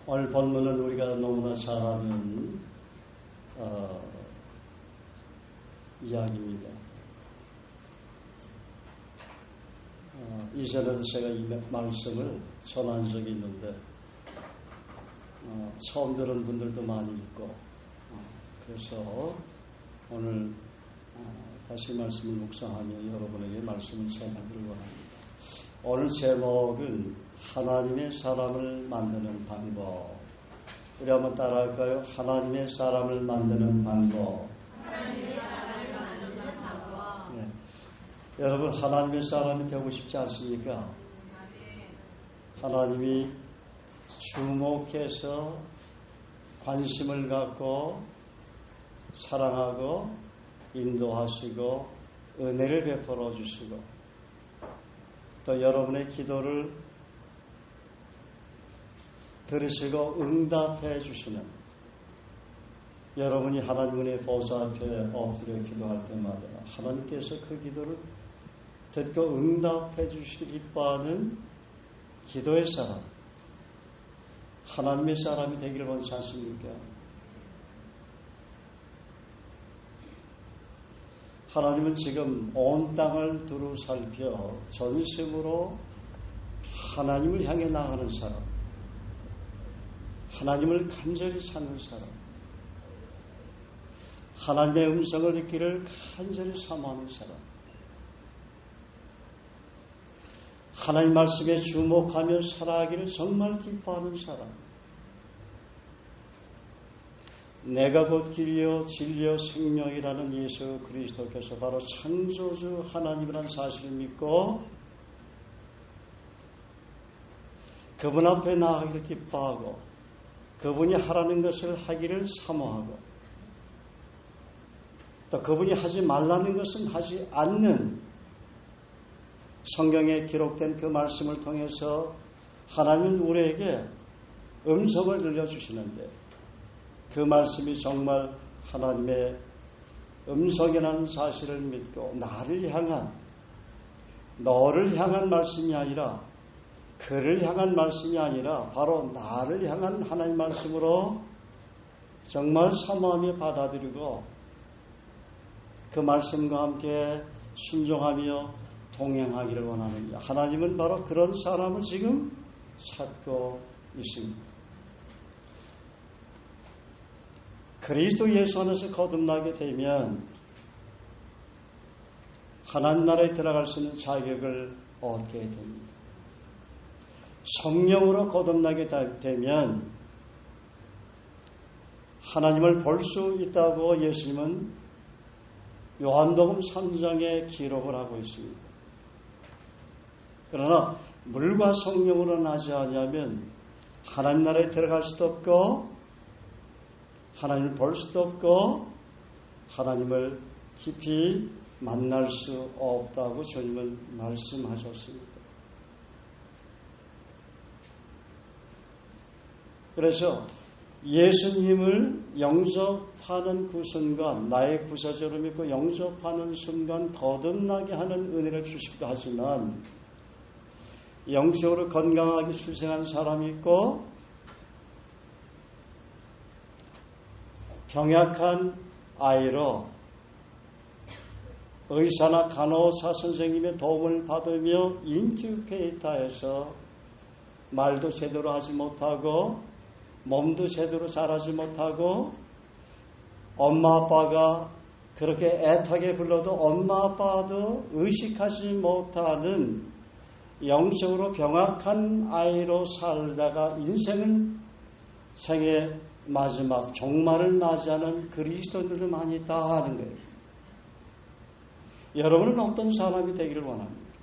오늘 본문은 우리가 너무나 잘 아는 이야기입니다. 이전에도 제가 이 말씀을 전한 적이 있는데 처음 들은 분들도 많이 있고 그래서 오늘 다시 말씀을 묵상하며 여러분에게 말씀을 전하기를 원합니다. 오늘 제목은 하나님의 사람을 만드는 방법. 우리 한번 따라할까요? 하나님의 사람을 만드는 방법. 하나님의 사람을 만드는 방법. 네. 여러분 하나님의 사람이 되고 싶지 않습니까? 하나님이 주목해서 관심을 갖고 사랑하고 인도하시고 은혜를 베풀어 주시고 또 여러분의 기도를 들으시고 응답해 주시는, 여러분이 하나님의 보좌 앞에 엎드려 기도할 때마다 하나님께서 그 기도를 듣고 응답해 주시기 기뻐하는 기도의 사람, 하나님의 사람이 되기를 원치 않습니까? 하나님은 지금 온 땅을 두루 살펴 전심으로 하나님을 향해 나가는 사람, 하나님을 간절히 찾는 사람, 하나님의 음성을 듣기를 간절히 사모하는 사람, 하나님 말씀에 주목하며 살아가기를 정말 기뻐하는 사람, 내가 곧 길이요 진리요 생명이라는 예수 그리스도께서 바로 창조주 하나님이라는 사실을 믿고 그분 앞에 나아가기를 기뻐하고 그분이 하라는 것을 하기를 사모하고 또 그분이 하지 말라는 것은 하지 않는, 성경에 기록된 그 말씀을 통해서 하나님은 우리에게 음성을 들려주시는데 그 말씀이 정말 하나님의 음성이라는 사실을 믿고 나를 향한, 너를 향한 말씀이 아니라, 그를 향한 말씀이 아니라 바로 나를 향한 하나님 말씀으로 정말 사모하며 받아들이고 그 말씀과 함께 순종하며 동행하기를 원하는, 하나님은 바로 그런 사람을 지금 찾고 있습니다. 그리스도 예수 안에서 거듭나게 되면 하나님 나라에 들어갈 수 있는 자격을 얻게 됩니다. 성령으로 거듭나게 되면 하나님을 볼 수 있다고 예수님은 요한복음 3장에 기록을 하고 있습니다. 그러나 물과 성령으로 나지 않으면 하나님 나라에 들어갈 수도 없고 하나님을 볼 수도 없고 하나님을 깊이 만날 수 없다고 주님은 말씀하셨습니다. 그래서 예수님을 영접하는 그 순간, 나의 구세주로 믿고 영접하는 순간 거듭나게 하는 은혜를 주시기도 하지만 영적으로 건강하게 출생한 사람이 있고 병약한 아이로 의사나 간호사 선생님의 도움을 받으며 인큐베이터에서 말도 제대로 하지 못하고 몸도 제대로 자라지 못하고 엄마 아빠가 그렇게 애타게 불러도 엄마 아빠도 의식하지 못하는 영적으로 병약한 아이로 살다가 생의 마지막 종말을 맞이하는 그리스도인들도 많이 있다 하는 거예요. 여러분은 어떤 사람이 되기를 원합니까?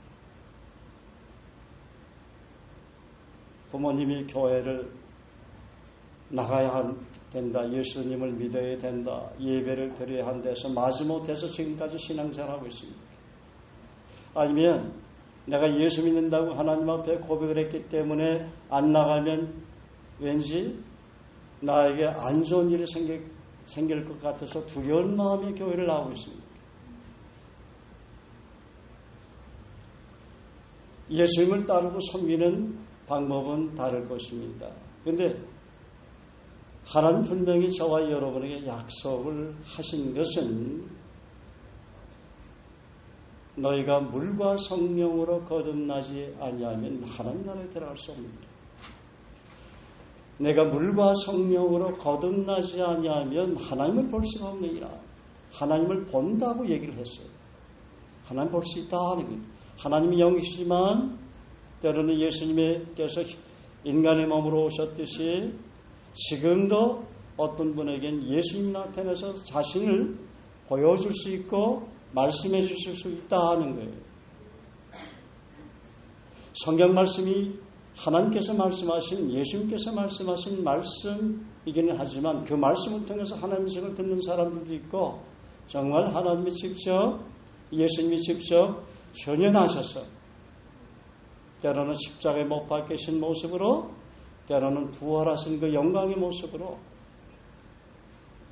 부모님이 교회를 나가야 된다, 예수님을 믿어야 된다, 예배를 드려야 한다해서 마지못해서 지금까지 신앙생활하고 있습니다. 아니면 내가 예수 믿는다고 하나님 앞에 고백을 했기 때문에 안 나가면 왠지 나에게 안 좋은 일이 생길 것 같아서 두려운 마음이 교회를 나오고 있습니다. 예수님을 따르고 섬기는 방법은 다를 것입니다. 그런데 하나님 분명히 저와 여러분에게 약속을 하신 것은 너희가 물과 성령으로 거듭나지 아니하면 하나님 나라에 들어갈 수 없습니다. 내가 물과 성령으로 거듭나지 아니하면 하나님을 볼 수가 없느니라. 하나님을 본다고 얘기를 했어요. 하나님 볼 수 있다 하는 거예요. 하나님이 영이시지만 때로는 예수님께서 인간의 몸으로 오셨듯이 지금도 어떤 분에겐 예수님 나타나서 자신을 보여줄 수 있고 말씀해 주실 수 있다 하는 거예요. 성경 말씀이 하나님께서 말씀하신, 예수님께서 말씀하신 말씀이기는 하지만 그 말씀을 통해서 하나님의 책을 듣는 사람들도 있고 정말 하나님이 직접, 예수님이 직접 현현하셔서 때로는 십자가에 못 박히신 모습으로, 때로는 부활하신 그 영광의 모습으로,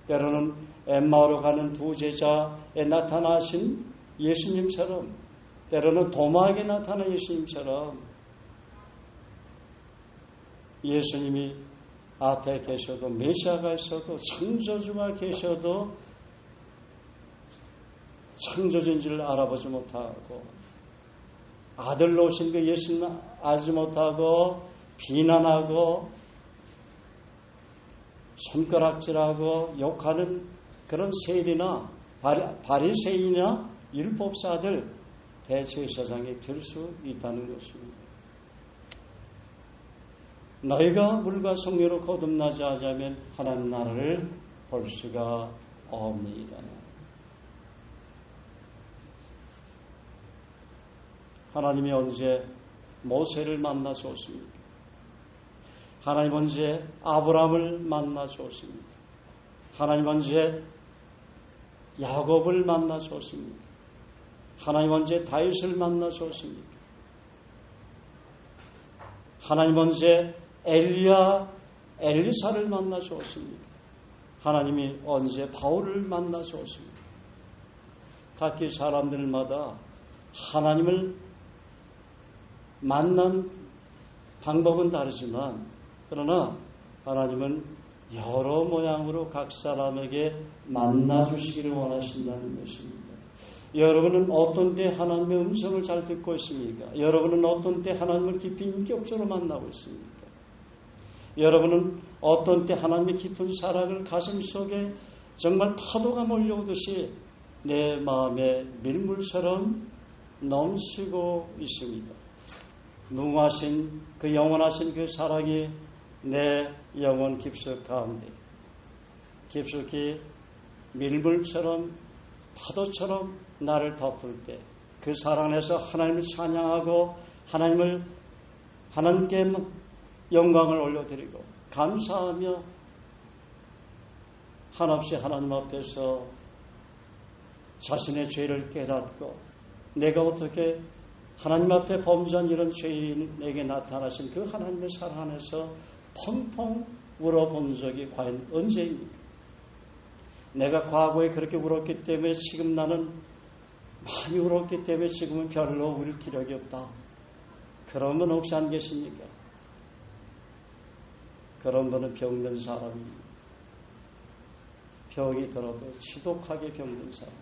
때로는 엠마오로 가는 두 제자에 나타나신 예수님처럼, 때로는 도마에게 나타난 예수님처럼 예수님이 앞에 계셔도, 메시아가 있어도, 창조주가 계셔도 창조주인지를 알아보지 못하고, 아들로 오신 그 예수님을 알지 못하고 비난하고 손가락질하고 욕하는 그런 세리나 바리새인이나 율법사들 대제사장이 될 수 있다는 것입니다. 너희가 물과 성령으로 거듭나지 않으면 하나님 나라를 볼 수가 없느니라. 하나님이 언제 모세를 만나 주었습니까? 하나님 언제 아브라함을 만나 주었습니까? 하나님 언제 야곱을 만나 주었습니까? 하나님 언제 다윗을 만나 주었습니까? 하나님 언제 엘리사를 만나 주었습니까? 하나님이 언제 바울을 만나 주었습니까? 각기 사람들마다 하나님을 만난 방법은 다르지만 그러나 하나님은 여러 모양으로 각 사람에게 만나 주시기를 원하신다는 것입니다. 여러분은 어떤 때 하나님의 음성을 잘 듣고 있습니까? 여러분은 어떤 때 하나님을 깊이 인격적으로 만나고 있습니까? 여러분은 어떤 때 하나님의 깊은 사랑을 가슴 속에 정말 파도가 몰려오듯이 내 마음에 밀물처럼 넘치고 있습니다. 무궁하신 그 영원하신 그 사랑이 내 영혼 깊숙 가운데 깊숙이 밀물처럼 파도처럼 나를 덮을 때 그 사랑 안에서 하나님을 찬양하고 하나님께 영광을 올려드리고 감사하며 한없이 하나님 앞에서 자신의 죄를 깨닫고 내가 어떻게 하나님 앞에 범죄한 이런 죄인에게 나타나신 그 하나님의 사랑 안에서 펑펑 울어본 적이 과연 언제입니까? 내가 과거에 그렇게 울었기 때문에 지금 나는 많이 울었기 때문에 지금은 별로 울 기력이 없다. 그런 분 혹시 안 계십니까? 그런 분은 병든 사람입니다. 병이 들어도 지독하게 병든 사람.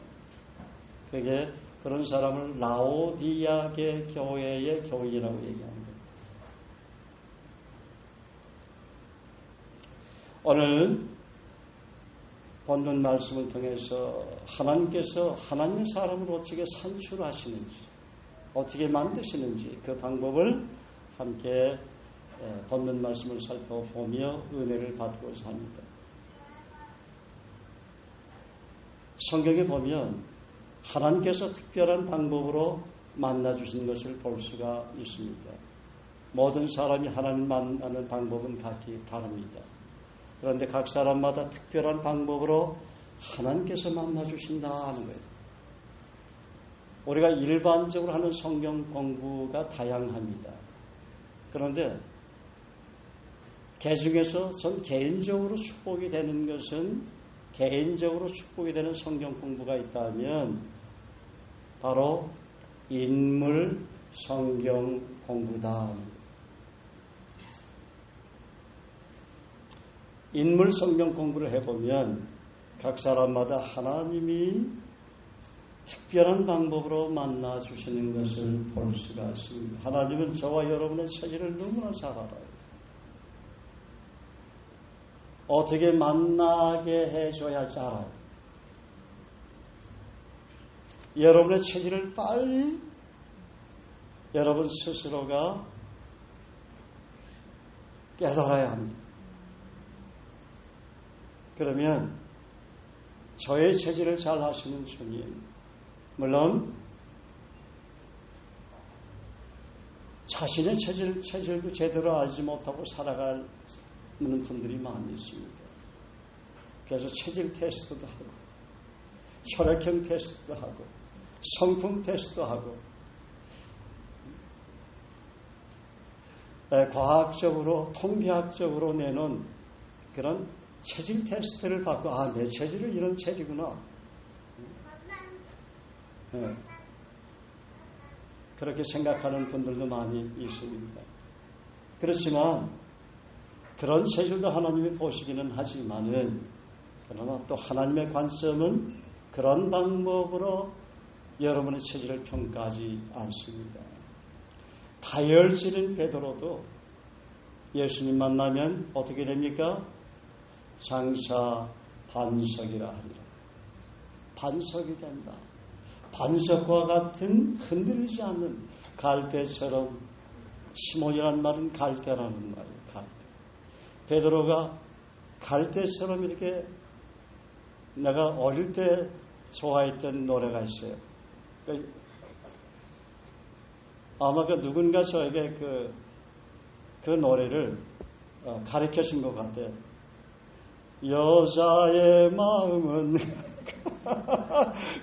그게 그런 사람을 라오디아계 교회의 교인이라고 얘기합니다. 오늘 본문 말씀을 통해서 하나님께서 하나님의 사람을 어떻게 산출하시는지, 어떻게 만드시는지 그 방법을 함께 본문 말씀을 살펴보며 은혜를 받고자 합니다. 성경에 보면 하나님께서 특별한 방법으로 만나주신 것을 볼 수가 있습니다. 모든 사람이 하나님 만나는 방법은 각기 다릅니다. 그런데 각 사람마다 특별한 방법으로 하나님께서 만나주신다 하는 거예요. 우리가 일반적으로 하는 성경 공부가 다양합니다. 그런데 그 중에서 전 개인적으로 축복이 되는 것은 개인적으로 축복이 되는 성경 공부가 있다면 바로 인물 성경 공부다. 인물 성경 공부를 해보면 각 사람마다 하나님이 특별한 방법으로 만나 주시는 것을 볼 수가 있습니다. 하나님은 저와 여러분의 처지를 너무나 잘 알아요. 어떻게 만나게 해줘야 할지 알아요. 여러분의 처지를 빨리 여러분 스스로가 깨달아야 합니다. 그러면 저의 처지를 잘 아시는 주님, 물론 자신의 처지를 제대로 알지 못하고 살아가는 분들이 많이 있습니다. 그래서 체질 테스트도 하고 혈액형 테스트도 하고 성품 테스트도 하고 과학적으로 통계학적으로 내놓은 그런 체질 테스트를 받고 내 체질은 이런 체질이구나. 네. 그렇게 생각하는 분들도 많이 있습니다. 그렇지만 그런 체질도 하나님이 보시기는 하지만은 그러나 또 하나님의 관점은 그런 방법으로 여러분의 체질을 평가하지 않습니다. 다혈질인 베드로도 예수님 만나면 어떻게 됩니까? 장차 반석이라 하리라. 반석이 된다. 반석과 같은 흔들리지 않는 갈대처럼, 시몬이라는 말은 갈대라는 말이에요. 갈대. 베드로가 갈대처럼 이렇게, 내가 어릴 때 좋아했던 노래가 있어요. 아마 누군가 저에게 그 노래를 가르쳐 준 것 같아요. 여자의 마음은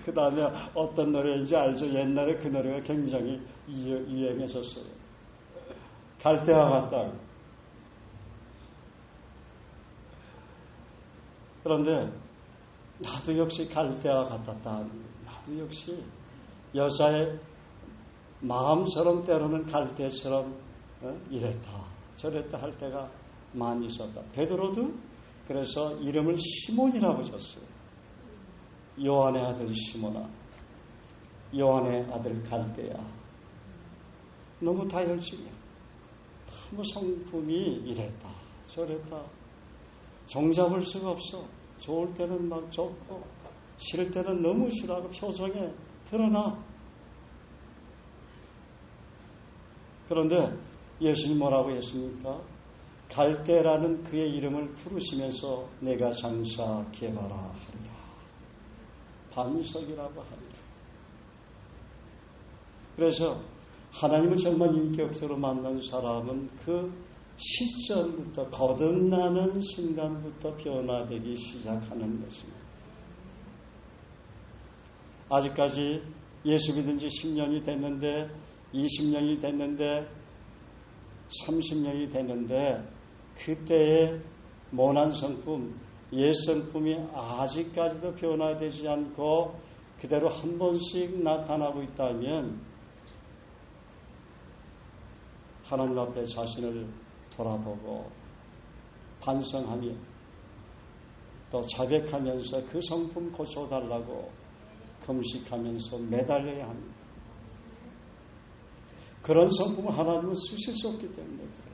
그 다음에 어떤 노래인지 알죠? 옛날에 그 노래가 굉장히 유행했었어요. 갈대와 같다. 그런데 나도 역시 갈대와 같았다. 나도 역시 여자의 마음처럼 때로는 갈대처럼 이랬다 저랬다 할 때가 많이 있었다. 베드로도 그래서 이름을 시몬이라고 줬어요. 요한의 아들 시몬아, 요한의 아들 갈대야. 너무 다혈질이야. 너무 성품이 이랬다 저랬다. 종잡을 수가 없어. 좋을 때는 막 좋고 싫을 때는 너무 싫어하고 표정에 드러나. 그런데 예수님 뭐라고 했습니까? 갈대라는 그의 이름을 부르시면서 내가 장차 개바라 하리라. 반석이라고 하리라. 그래서 하나님을 정말 인격적으로 만난 사람은 그 시점부터 거듭나는 순간부터 변화되기 시작하는 것입니다. 아직까지 예수 믿은 지 10년이 됐는데 20년이 됐는데 30년이 됐는데 그때의 모난 성품, 옛 성품이 아직까지도 변화되지 않고 그대로 한 번씩 나타나고 있다면 하나님 앞에 자신을 돌아보고 반성하며 또 자백하면서 그 성품 고쳐달라고 금식하면서 매달려야 합니다. 그런 성품을 하나님은 쓰실 수 없기 때문에 그래요.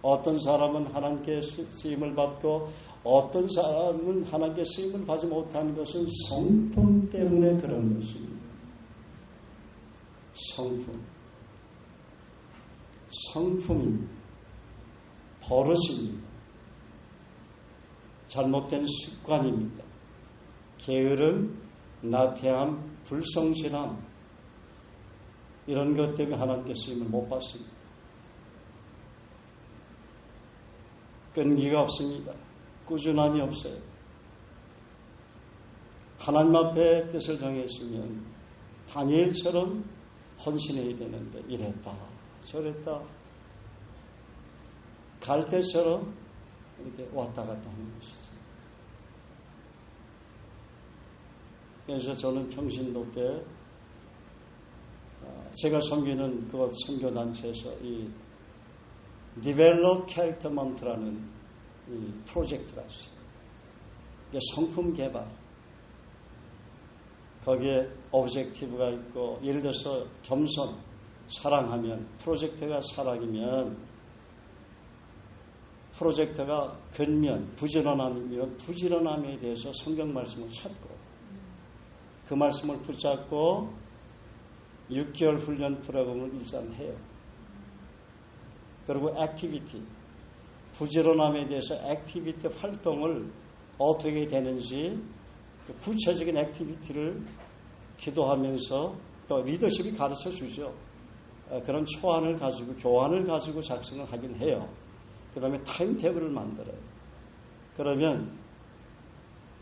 어떤 사람은 하나님께 쓰임을 받고 어떤 사람은 하나님께 쓰임을 받지 못하는 것은 성품 때문에 그런 것입니다. 성품입니다. 버릇입니다. 잘못된 습관입니다. 게으름, 나태함, 불성실함 이런 것 때문에 하나님께 쓰임을 못 받습니다. 끈기가 없습니다. 꾸준함이 없어요. 하나님 앞에 뜻을 정했으면 다니엘처럼 헌신해야 되는데 이랬다 저랬다 갈대처럼 이렇게 왔다 갔다 하는 것이죠. 그래서 저는 평신도 때 제가 섬기는 그곳 선교단체에서 이 Develop Characterment라는 이 프로젝트가 있어요. 이게 성품 개발. 거기에 오브젝티브가 있고, 예를 들어서 겸손, 사랑하면, 프로젝트가 사랑이면, 프로젝트가 근면, 부지런함이면 부지런함에 대해서 성경 말씀을 찾고, 그 말씀을 붙잡고 6개월 훈련 프로그램을 일단 해요. 그리고 액티비티, 부지런함에 대해서 액티비티 활동을 어떻게 되는지 구체적인 액티비티를 기도하면서 또 리더십이 가르쳐 주죠. 그런 초안을 가지고 교환을 가지고 작성을 하긴 해요. 그 다음에 타임테이블을 만들어요. 그러면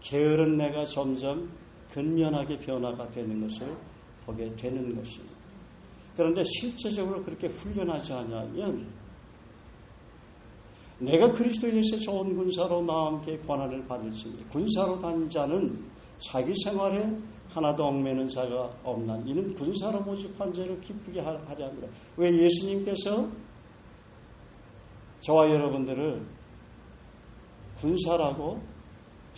게으른 내가 점점 근면하게 변화가 되는 것을 보게 되는 것입니다. 그런데 실제적으로 그렇게 훈련하지 않으면 내가 그리스도인에서 좋은 군사로 나와 함께 권한을 받을지니 군사로 다닌 자는 자기 생활에 하나도 얽매는 자가 없나. 이는 군사로 모집한 자를 기쁘게 하려 합니다. 왜 예수님께서 저와 여러분들을 군사라고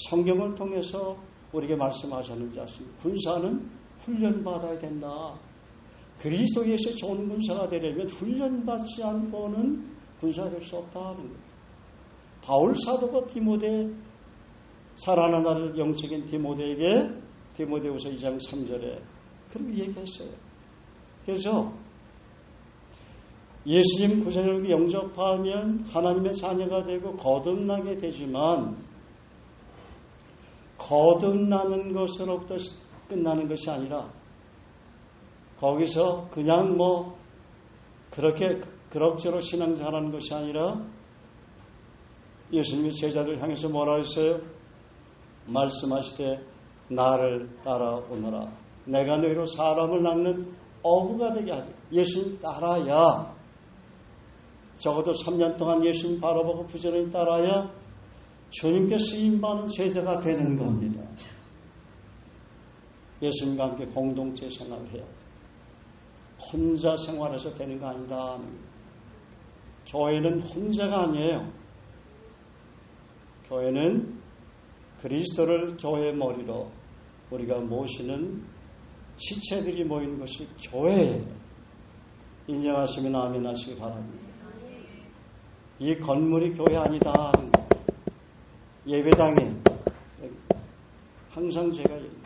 성경을 통해서 우리에게 말씀하셨는지 아십니까? 군사는 훈련받아야 된다. 그리스도에서 좋은 군사가 되려면 훈련받지 않고는 군사가 될 수 없다는 거예요. 바울 사도가 디모데, 살아나는 영적인 디모데에게 디모데후서 2장 3절에 그렇게 얘기했어요. 그래서 예수님 구세주를 영접하면 하나님의 자녀가 되고 거듭나게 되지만 거듭나는 것으로부터 끝나는 것이 아니라 거기서 그냥 그렇게 그럭저럭 신앙생활하는 것이 아니라 예수님의 제자들 향해서 뭐라 했어요? 말씀하시되 나를 따라오너라. 내가 너희로 사람을 낳는 어부가 되게 하리. 예수님 따라야, 적어도 3년 동안 예수님 바라보고 부지런히 따라야 주님께 쓰임받는 제자가 되는 겁니다. 예수님과 함께 공동체 생활을 해야 돼. 혼자 생활해서 되는 거 아니다. 교회는 혼자가 아니에요. 교회는 그리스도를 교회의 머리로 우리가 모시는 지체들이 모이는 것이 교회예요. 인정하시면 아멘 하시기 바랍니다. 이 건물이 교회 아니다. 예배당에 항상 제가 얘기합니다.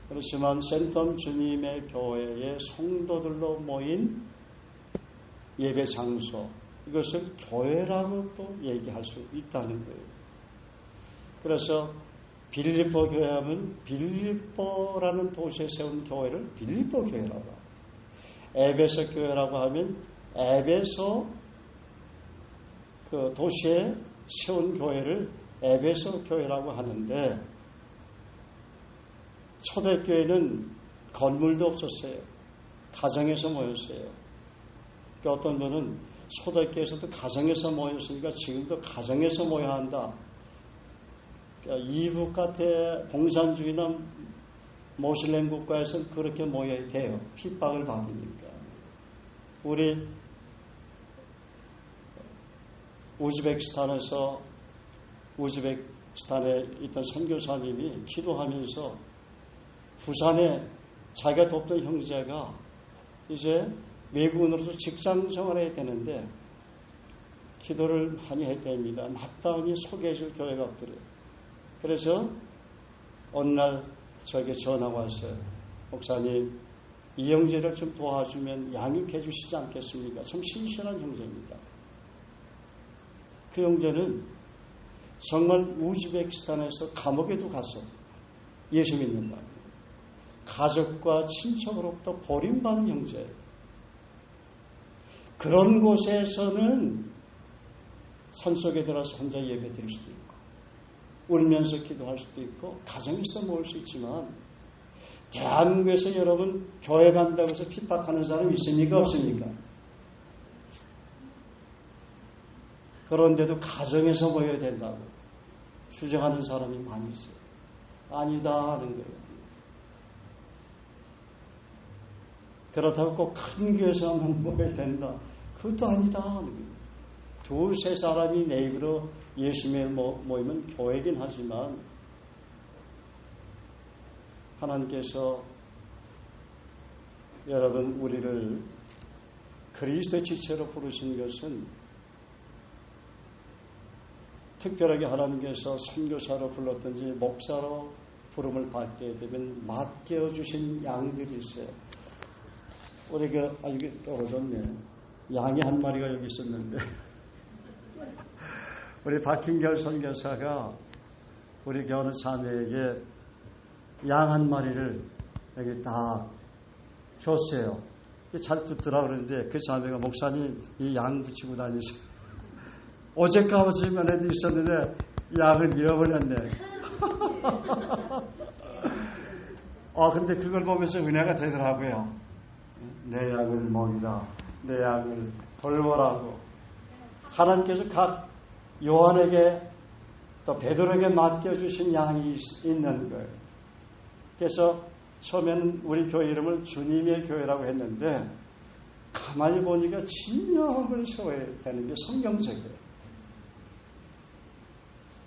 그렇지만 센텀 주님의 교회의 성도들로 모인 예배 장소, 이것을 교회라고 또 얘기할 수 있다는 거예요. 그래서 빌립보 교회 하면 빌립보라는 도시에 세운 교회를 빌립보 교회라고 하고, 에베소 교회라고 하면 에베소 그 도시에 세운 교회를 에베소 교회라고 하는데, 초대교회는 건물도 없었어요. 가정에서 모였어요. 그러니까 어떤 분은 초대교회에서도 가정에서 모였으니까 지금도 가정에서 모여야 한다. 그러니까 이북 같은 공산주의나 모슬렘 국가에서는 그렇게 모여야 돼요. 핍박을 받으니까. 우리 우즈베키스탄에 있던 선교사님이 기도하면서 부산에 자기가 돕던 형제가 이제 외국인으로서 직장 생활해야 되는데 기도를 많이 했답니다. 마땅히 소개해줄 교회가 없더래요. 그래서 어느 날 저에게 전화가 왔어요. 목사님, 이 형제를 좀 도와주면 양육해 주시지 않겠습니까? 참 신실한 형제입니다. 그 형제는 정말 우즈베키스탄에서 감옥에도 가서 예수 믿는 거 아니에요. 가족과 친척으로부터 버림받은 형제예요. 그런 곳에서는 산속에 들어서 혼자 예배 드릴 수도 있고 울면서 기도할 수도 있고 가정에서도 모일 수 있지만, 대한민국에서 여러분 교회 간다고 해서 핍박하는 사람 있습니까? 없습니까? 그런데도 가정에서 모여야 된다고 주장하는 사람이 많이 있어요. 아니다 하는 거예요. 그렇다고 꼭 큰 교회에서만 모여야 된다. 그것도 아니다 하는 거예요. 두세 사람이 내 입으로 예수님의 모이면 교회긴 하지만 하나님께서 여러분 우리를 그리스도의 지체로 부르신 것은 특별하게 하나님께서 선교사로 불렀든지 목사로 부름을 받게 되면 맡겨주신 양들이 있어요. 우리 이게 떨어졌네. 양이 한 마리가 여기 있었는데 우리 박hin결 선교사가 우리 교회 자매에게 양 한 마리를 여기 다 줬어요. 잘 붙더라 그러는데 그 자매가 목사님 이 양 붙이고 다니세요. 어제까지만 해도 있었는데 양을 잃어버렸네. 그런데 그걸 보면서 은혜가 되더라고요. 내 양을 먹이라, 내 양을 돌보라고. 하나님께서 각 요한에게 또 베드로에게 맡겨주신 양이 있는 거예요. 그래서 처음에는 우리 교회 이름을 주님의 교회라고 했는데 가만히 보니까 진영을 세워야 되는 게 성경적이에요.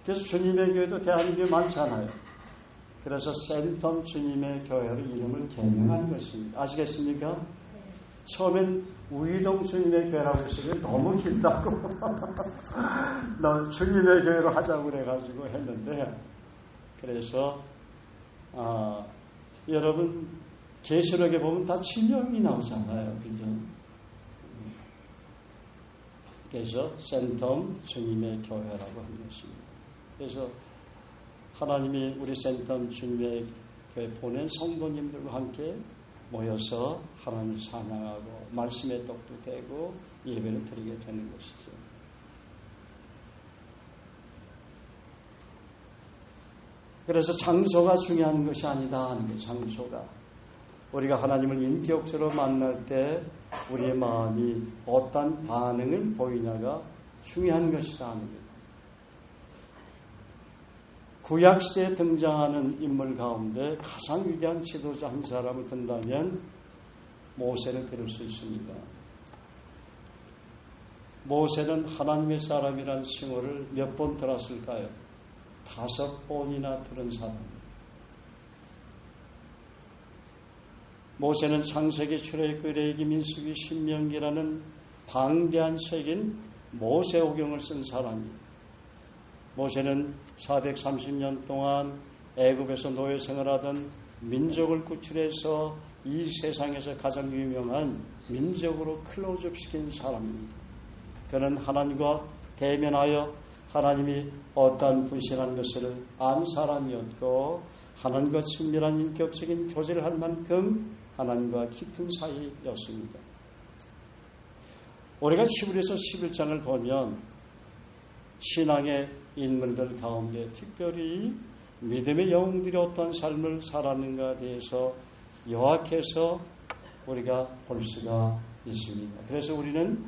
그래서 주님의 교회도 대한민국에 많잖아요. 그래서 센텀 주님의 교회로 이름을 개명한 것입니다. 아시겠습니까? 처음엔 우이동 주님의 교회라고 했으면 너무 길다고 너 주님의 교회로 하자고 그래가지고 했는데 그래서 여러분 계시록에 보면 다 지명이 나오잖아요. 그죠? 그래서 센텀 주님의 교회라고 하는 것입니다. 그래서 하나님이 우리 센텀 주님의 교회 보낸 성도님들과 함께 모여서 하나님을 찬양하고 말씀의 떡도 되고 예배를 드리게 되는 것이죠. 그래서 장소가 중요한 것이 아니다 하는 거예요. 장소가. 우리가 하나님을 인격적으로 만날 때 우리의 마음이 어떤 반응을 보이냐가 중요한 것이다 하는 거예요. 구약시대에 등장하는 인물 가운데 가장 위대한 지도자 한 사람을 든다면 모세를 들을 수 있습니다. 모세는 하나님의 사람이라는 칭호를 몇 번 들었을까요? 5번이나 들은 사람입니다. 모세는 창세기, 출애굽기, 레위기, 민수기, 신명기라는 방대한 책인 모세오경을 쓴 사람입니다. 모세는 430년 동안 애굽에서 노예 생활하던 민족을 구출해서 이 세상에서 가장 유명한 민족으로 클로즈업시킨 사람입니다. 그는 하나님과 대면하여 하나님이 어떠한 분이라는 것을 안 사람이었고 하나님과 친밀한 인격적인 교제를 할 만큼 하나님과 깊은 사이였습니다. 우리가 히브리서 11장을 보면 신앙의 인물들 가운데 특별히 믿음의 영웅들이 어떤 삶을 살았는가에 대해서 요약해서 우리가 볼 수가 있습니다. 그래서 우리는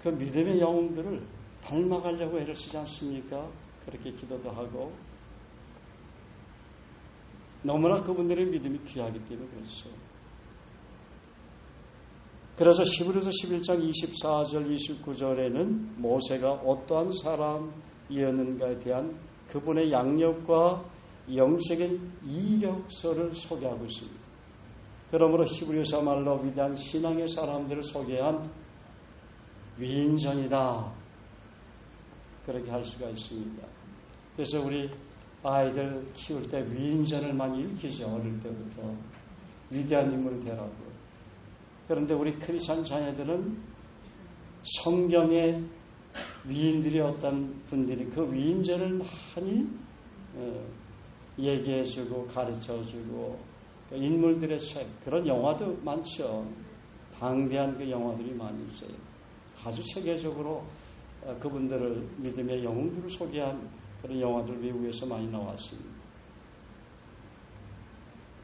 그 믿음의 영웅들을 닮아가려고 애를 쓰지 않습니까? 그렇게 기도도 하고 너무나 그분들의 믿음이 귀하기 때문에 그렇죠. 그래서 히브리서 11장 24절 29절에는 모세가 어떠한 사람이었는가에 대한 그분의 양력과 영적인 이력서를 소개하고 있습니다. 그러므로 히브리서 말로 위대한 신앙의 사람들을 소개한 위인전이다. 그렇게 할 수가 있습니다. 그래서 우리 아이들 키울 때 위인전을 많이 읽히죠. 어릴 때부터. 위대한 인물이 되라고. 그런데 우리 크리스찬 자녀들은 성경의 위인들이 어떤 분들이 그 위인전을 많이 얘기해주고 가르쳐주고 인물들의 책, 그런 영화도 많죠. 방대한 그 영화들이 많이 있어요. 아주 세계적으로 그분들을 믿음의 영웅들을 소개한 그런 영화들 외국에서 많이 나왔습니다.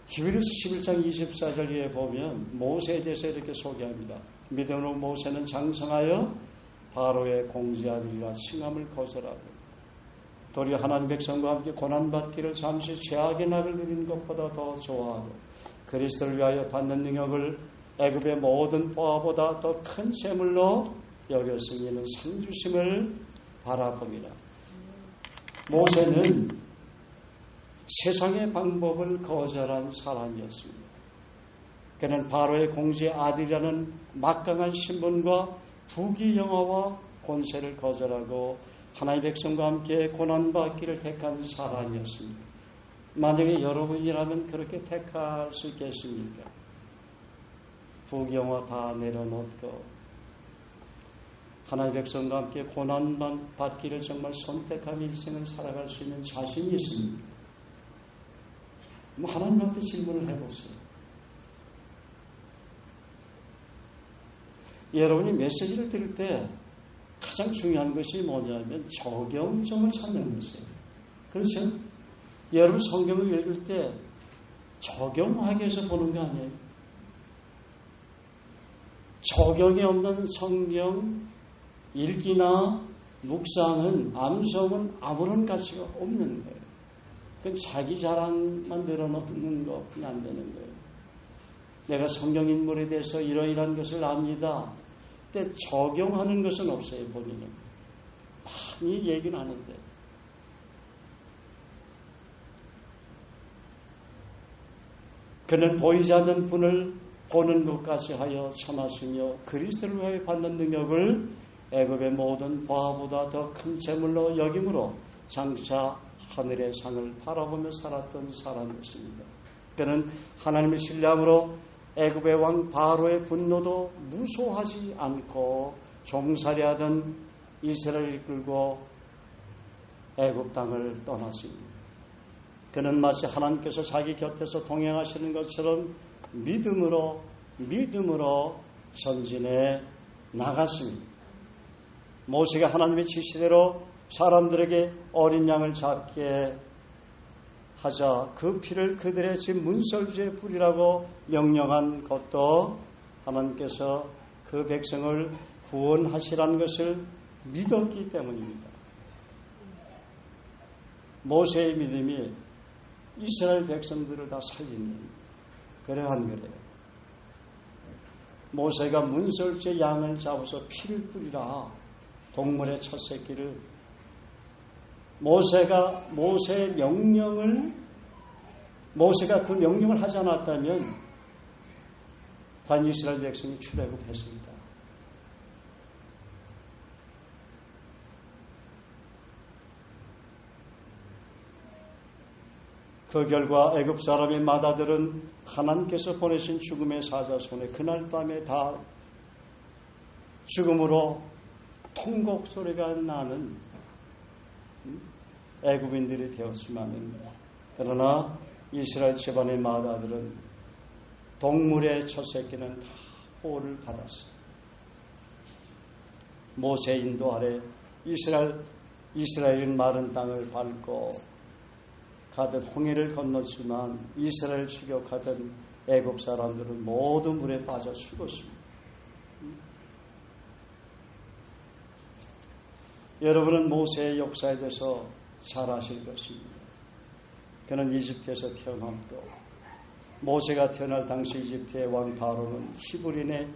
히브리서 11장 24절에 보면 모세에 대해서 이렇게 소개합니다. 믿음으로 모세는 장성하여 바로의 공지아들이라 칭함을 거절하고 도리어 하나님 백성과 함께 고난받기를 잠시 죄악의 낙을 누리는 것보다 더 좋아하고 그리스도를 위하여 받는 능력을 애굽의 모든 보화보다 더 큰 재물로 여겼으니 이는 상 주심을 바라봅니다. 모세는 세상의 방법을 거절한 사람이었습니다. 그는 바로의 공주의 아들이라는 막강한 신분과 부귀영화와 권세를 거절하고 하나님의 백성과 함께 고난받기를 택한 사람이었습니다. 만약에 여러분이라면 그렇게 택할 수 있겠습니까? 부귀영화 다 내려놓고 하나님의 백성과 함께 고난받기를 정말 선택하며 인생을 살아갈 수 있는 자신이 있습니다. 하나님한테 질문을 해보세요. 여러분이 메시지를 들을 때 가장 중요한 것이 뭐냐면 적용점을 찾는 것이에요. 그렇죠? 여러분 성경을 읽을 때 적용하기 위해서 보는 거 아니에요? 적용이 없는 성경 읽기나 묵상은 암송은 아무런 가치가 없는 거예요. 그건 자기 자랑만 늘어놓는 것뿐이 안 되는 거예요. 내가 성경 인물에 대해서 이러이러한 것을 압니다. 근데 적용하는 것은 없어요. 본인은 많이 얘기는 하는데 그는 보이지 않는 분을 보는 것까지 하여 참았으며 그리스도를 위하여 받는 능력을 애굽의 모든 보화보다 더 큰 재물로 여김으로 장차 하늘의 상을 바라보며 살았던 사람이었습니다. 그는 하나님의 신뢰함으로 애굽의 왕 바로의 분노도 무소하지 않고 종살이하던 이스라엘을 이끌고 애굽 땅을 떠났습니다. 그는 마치 하나님께서 자기 곁에서 동행하시는 것처럼 믿음으로 전진해 나갔습니다. 모세가 하나님의 지시대로 사람들에게 어린 양을 잡게 하자 그 피를 그들의 집 문설주에 뿌리라고 명령한 것도 하나님께서 그 백성을 구원하시라는 것을 믿었기 때문입니다. 모세의 믿음이 이스라엘 백성들을 다 살리는 그래 한 거래요. 모세가 문설주에 양을 잡아서 피를 뿌리라 동물의 첫 새끼를 모세가 그 명령을 하지 않았다면 단 이스라엘 백성이 출애굽했습니다. 그 결과 애굽 사람의 마다들은 하나님께서 보내신 죽음의 사자 손에 그날 밤에 다 죽음으로 통곡 소리가 나는 애굽인들이 되었지만 그러나 이스라엘 집안의 마다들은 동물의 첫 새끼는 다 보호를 받았어요. 모세 인도 아래 이스라엘은 마른 땅을 밟고 가듯 홍해를 건넜지만 이스라엘 추격하던 애굽 사람들은 모두 물에 빠져 죽었습니다. 여러분은 모세의 역사에 대해서 잘 아실 것입니다. 그는 이집트에서 태어났고 모세가 태어날 당시 이집트의 왕 바로는 히브리인의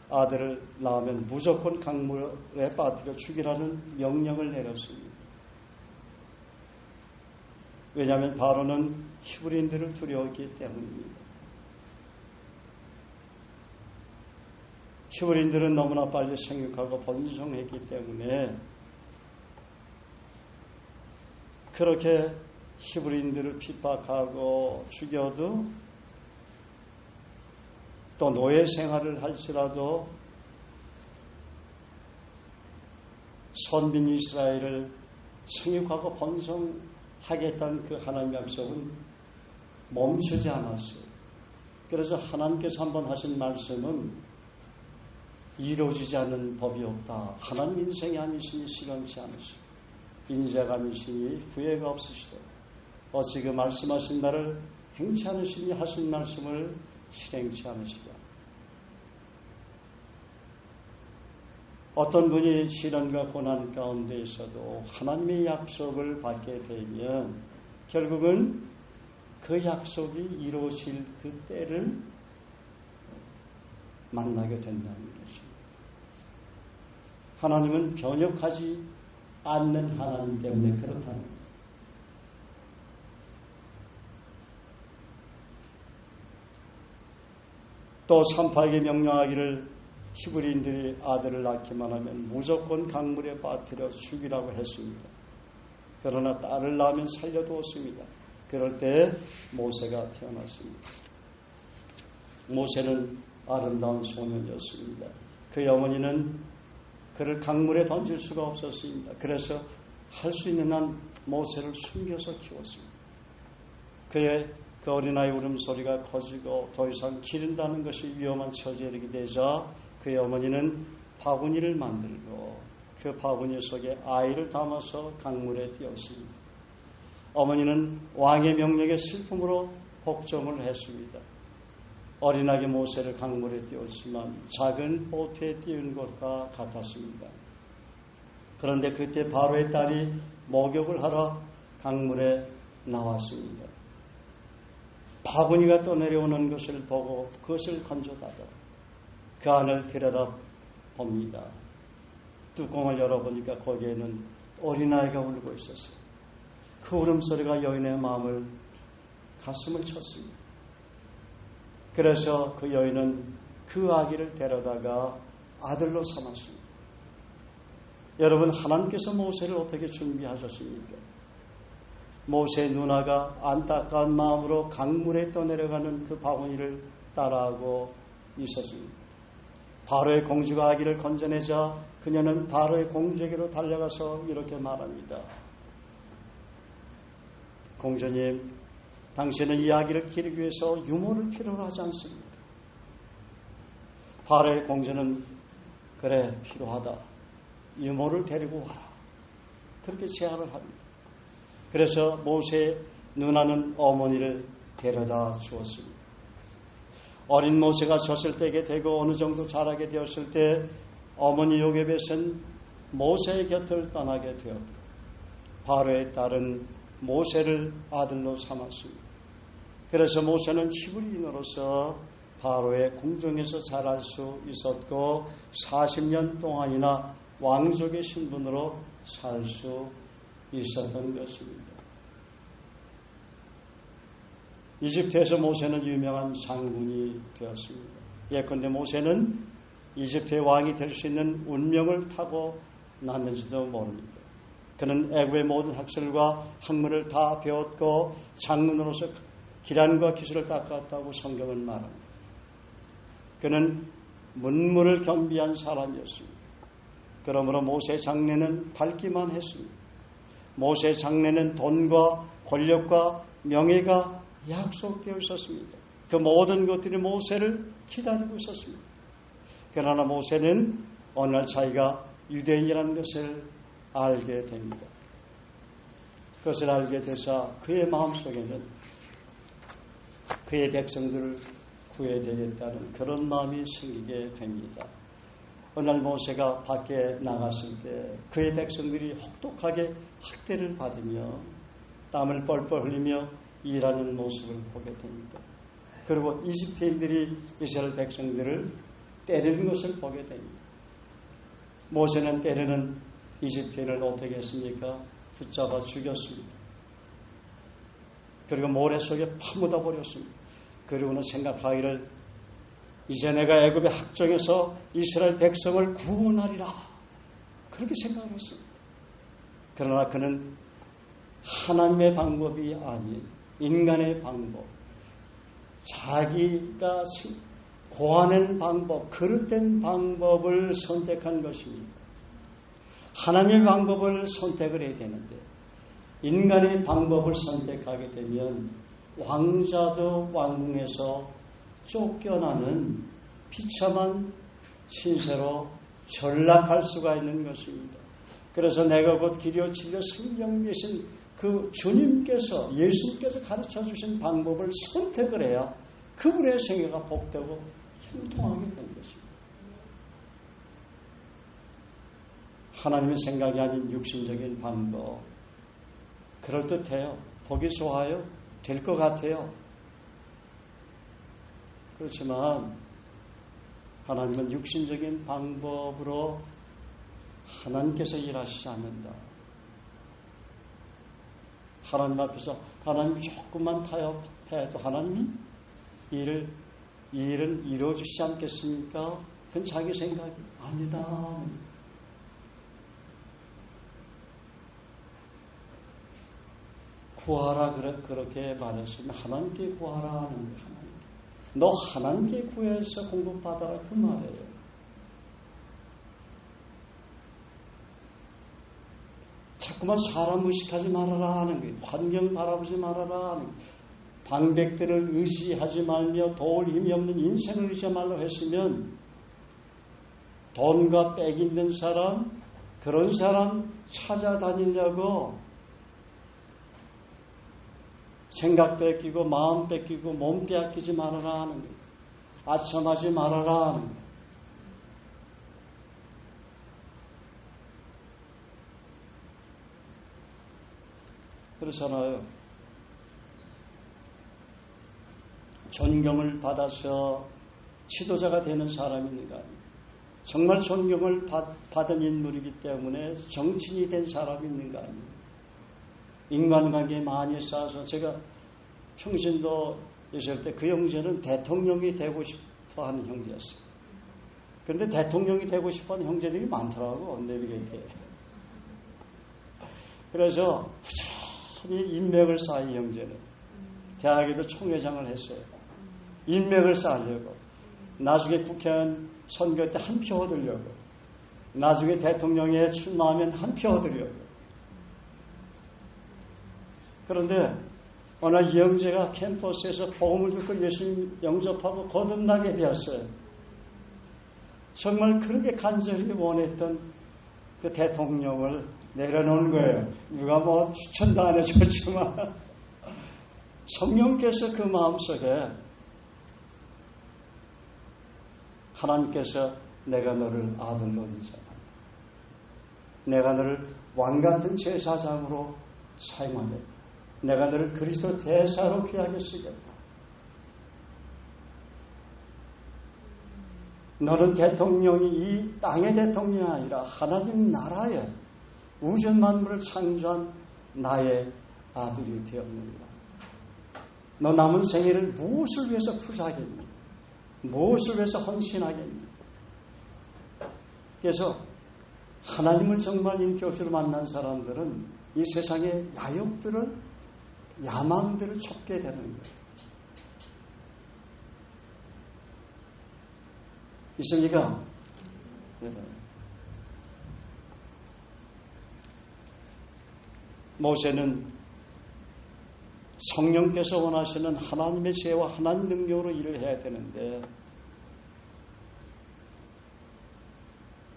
아들을 낳으면 무조건 강물에 빠뜨려 죽이라는 명령을 내렸습니다. 왜냐하면 바로는 히브리인들을 두려웠기 때문입니다. 히브리인들은 너무나 빨리 생육하고 번성했기 때문에 그렇게 히브리인들을 핍박하고 죽여도 또 노예 생활을 할지라도 선민 이스라엘을 생육하고 번성하겠다는 그 하나님의 약속은 멈추지 않았어요. 그래서 하나님께서 한번 하신 말씀은 이루어지지 않는 법이 없다. 하나님 인생이 아니시니 시간치 않으시고 인자가 아니시니 후회가 없으시다. 어찌 그 말씀하신 날을 행치 않으시니 하신 말씀을 실행치 않으시다. 어떤 분이 시련과 고난 가운데 있어도 하나님의 약속을 받게 되면 결국은 그 약속이 이루어질 그 때를 만나게 된다는 것입니다. 하나님은 변혁하지 않는 하나님 때문에 그렇다는 거죠. 또 산파에게 명령하기를 히브리인들이 아들을 낳기만 하면 무조건 강물에 빠뜨려 죽이라고 했습니다. 그러나 딸을 낳으면 살려두었습니다. 그럴 때 모세가 태어났습니다. 모세는 아름다운 소년이었습니다. 그의 어머니는 그를 강물에 던질 수가 없었습니다. 그래서 할 수 있는 한 모세를 숨겨서 키웠습니다. 그의 그 어린아이 울음소리가 커지고 더 이상 기른다는 것이 위험한 처지에 이르게 되자 그의 어머니는 바구니를 만들고 그 바구니 속에 아이를 담아서 강물에 띄웠습니다. 어머니는 왕의 명령에 슬픔으로 복종을 했습니다. 어린아기 모세를 강물에 띄웠지만 작은 보트에 띄운 것과 같았습니다. 그런데 그때 바로의 딸이 목욕을 하러 강물에 나왔습니다. 바구니가 떠내려오는 것을 보고 그것을 건져다가 그 안을 들여다 봅니다. 뚜껑을 열어보니까 거기에는 어린아이가 울고 있었어요. 그 울음소리가 여인의 마음을 가슴을 쳤습니다. 그래서 그 여인은 그 아기를 데려다가 아들로 삼았습니다. 여러분, 하나님께서 모세를 어떻게 준비하셨습니까? 모세의 누나가 안타까운 마음으로 강물에 떠내려가는 그 바구니를 따라하고 있었습니다. 바로의 공주가 아기를 건져내자 그녀는 바로의 공주에게로 달려가서 이렇게 말합니다. 공주님, 당신은 이 아기를 기르기 위해서 유모를 필요로 하지 않습니까? 바로의 공주는 그래, 필요하다. 유모를 데리고 와라. 그렇게 제안을 합니다. 그래서 모세의 누나는 어머니를 데려다 주었습니다. 어린 모세가 젖을 떼게 되고 어느 정도 자라게 되었을 때 어머니 요게벳은 모세의 곁을 떠나게 되었고 바로의 딸은 모세를 아들로 삼았습니다. 그래서 모세는 히브리인으로서 바로의 궁정에서 자랄 수 있었고 40년 동안이나 왕족의 신분으로 살 수 있었던 것입니다. 이집트에서 모세는 유명한 장군이 되었습니다. 예컨대 모세는 이집트의 왕이 될 수 있는 운명을 타고 났는지도 모릅니다. 그는 애굽의 모든 학설과 학문을 다 배웠고 장군으로서 기란과 기술을 닦았다고 성경은 말합니다. 그는 문무를 겸비한 사람이었습니다. 그러므로 모세의 장래는 밝기만 했습니다. 모세의 장래는 돈과 권력과 명예가 약속되어 있었습니다. 그 모든 것들이 모세를 기다리고 있었습니다. 그러나 모세는 어느 날 자기가 유대인이라는 것을 알게 됩니다. 그것을 알게 되자 그의 마음속에는 그의 백성들을 구해야 되겠다는 그런 마음이 생기게 됩니다. 어느 날 모세가 밖에 나갔을 때 그의 백성들이 혹독하게 학대를 받으며 땀을 뻘뻘 흘리며 일하는 모습을 보게 됩니다. 그리고 이집트인들이 이스라엘 백성들을 때리는 것을 보게 됩니다. 모세는 때리는 이집트인을 어떻게 했습니까? 붙잡아 죽였습니다. 그리고 모래 속에 파묻어 버렸습니다. 그리고는 생각하기를 이제 내가 애굽의 학정에서 이스라엘 백성을 구원하리라. 그렇게 생각을 했습니다. 그러나 그는 하나님의 방법이 아닌 인간의 방법, 자기가 고하는 방법, 그릇된 방법을 선택한 것입니다. 하나님의 방법을 선택을 해야 되는데 인간의 방법을 선택하게 되면 왕자도 왕궁에서 쫓겨나는 비참한 신세로 전락할 수가 있는 것입니다. 그래서 내가 곧 길이요 진리요 생명 되신 그 주님께서 예수님께서 가르쳐 주신 방법을 선택을 해야 그분의 생애가 복되고 형통하게 되는 것입니다. 하나님의 생각이 아닌 육신적인 방법, 그럴듯해요. 보기 좋아요. 될 것 같아요. 그렇지만 하나님은 육신적인 방법으로 하나님께서 일하시지 않는다. 하나님 앞에서 하나님이 조금만 타협해도 하나님이 이 일은 이루어주시지 않겠습니까? 그건 자기 생각이 아니다. 구하라 그렇게 말했으면 하나님께 구하라 하는 거예요. 너 하나님께 구해서 공급받아라 그 말이에요. 자꾸만 사람 의식하지 말아라 하는 거예요. 환경 바라보지 말아라 하는 거예요. 방백들을 의지하지 말며 도울 힘이 없는 인생을 의지하지 말라고 했으면 돈과 빽 있는 사람, 그런 사람 찾아다니려고 생각 뺏기고 마음 뺏기고 몸 빼앗기지 말아라 하는 거예요. 아첨하지 말아라 하는 거예요. 그렇잖아요. 존경을 받아서 지도자가 되는 사람이 있는 거 아니에요. 정말 존경을 받은 인물이기 때문에 정치인이 된 사람이 있는 거 아니에요. 인간관계에 많이 쌓아서 제가 평신도 있을 때 그 형제는 대통령이 되고 싶어 하는 형제였어요. 그런데 대통령이 되고 싶어 하는 형제들이 많더라고, 내비게이트에. 그래서 부지런히 인맥을 쌓은 형제는 대학에도 총회장을 했어요. 인맥을 쌓으려고. 나중에 국회의원 선거 때 한 표 얻으려고. 나중에 대통령에 출마하면 한 표 얻으려고. 그런데 어느 이 형제가 캠퍼스에서 복음을 듣고 예수님 영접하고 거듭나게 되었어요. 정말 그렇게 간절히 원했던 그 대통령을 내려놓은 거예요. 누가 뭐 추천도 안 해줬지만 성령께서 그 마음속에 하나님께서 내가 너를 아들로 인정한다. 내가 너를 왕같은 제사장으로 사용하겠다. 내가 너를 그리스도 대사로 귀하게 쓰겠다. 너는 대통령이 이 땅의 대통령이 아니라 하나님 나라의 우주 만물을 창조한 나의 아들이 되었느니라. 너 남은 생애를 무엇을 위해서 투자하겠니? 무엇을 위해서 헌신하겠니? 그래서 하나님을 정말 인격적으로 만난 사람들은 이 세상의 야욕들을 야망들을 쫓게 되는 거예요. 이슬기가 모세는 성령께서 원하시는 하나님의 지혜와 하나님 능력으로 일을 해야 되는데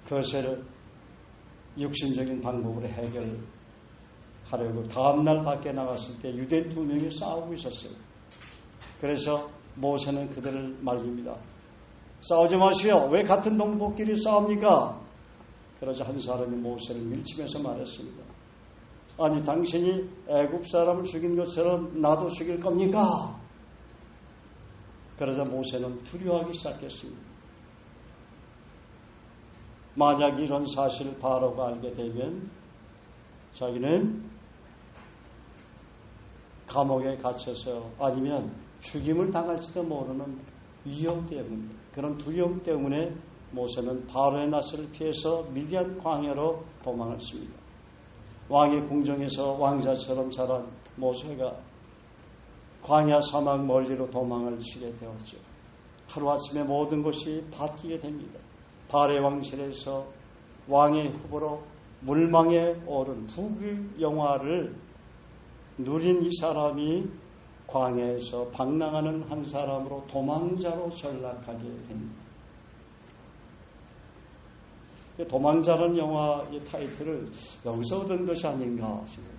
그것을 육신적인 방법으로 해결하려고 다음날 밖에 나갔을 때 유대 2명이 싸우고 있었어요. 그래서 모세는 그들을 말립니다. 싸우지 마시오. 왜 같은 동복끼리 싸웁니까? 그러자 한 사람이 모세를 밀치면서 말했습니다. 아니 당신이 애굽 사람을 죽인 것처럼 나도 죽일 겁니까? 그러자 모세는 두려워하기 시작했습니다. 만약 이런 사실을 바로가 알게 되면 자기는 감옥에 갇혀서 아니면 죽임을 당할지도 모르는 위험 때문에 그런 두려움 때문에 모세는 바로의 낯을 피해서 미디안 광야로 도망을 칩니다. 왕의 궁정에서 왕자처럼 자란 모세가 광야 사막 멀리로 도망을 치게 되었죠. 하루아침에 모든 것이 바뀌게 됩니다. 바레 왕실에서 왕의 후보로 물망에 오른 북의 영화를 누린 이 사람이 광야에서 방랑하는 한 사람으로 도망자로 전락하게 됩니다. 도망자라는 영화의 타이틀을 여기서 얻은 것이 아닌가 싶습니다.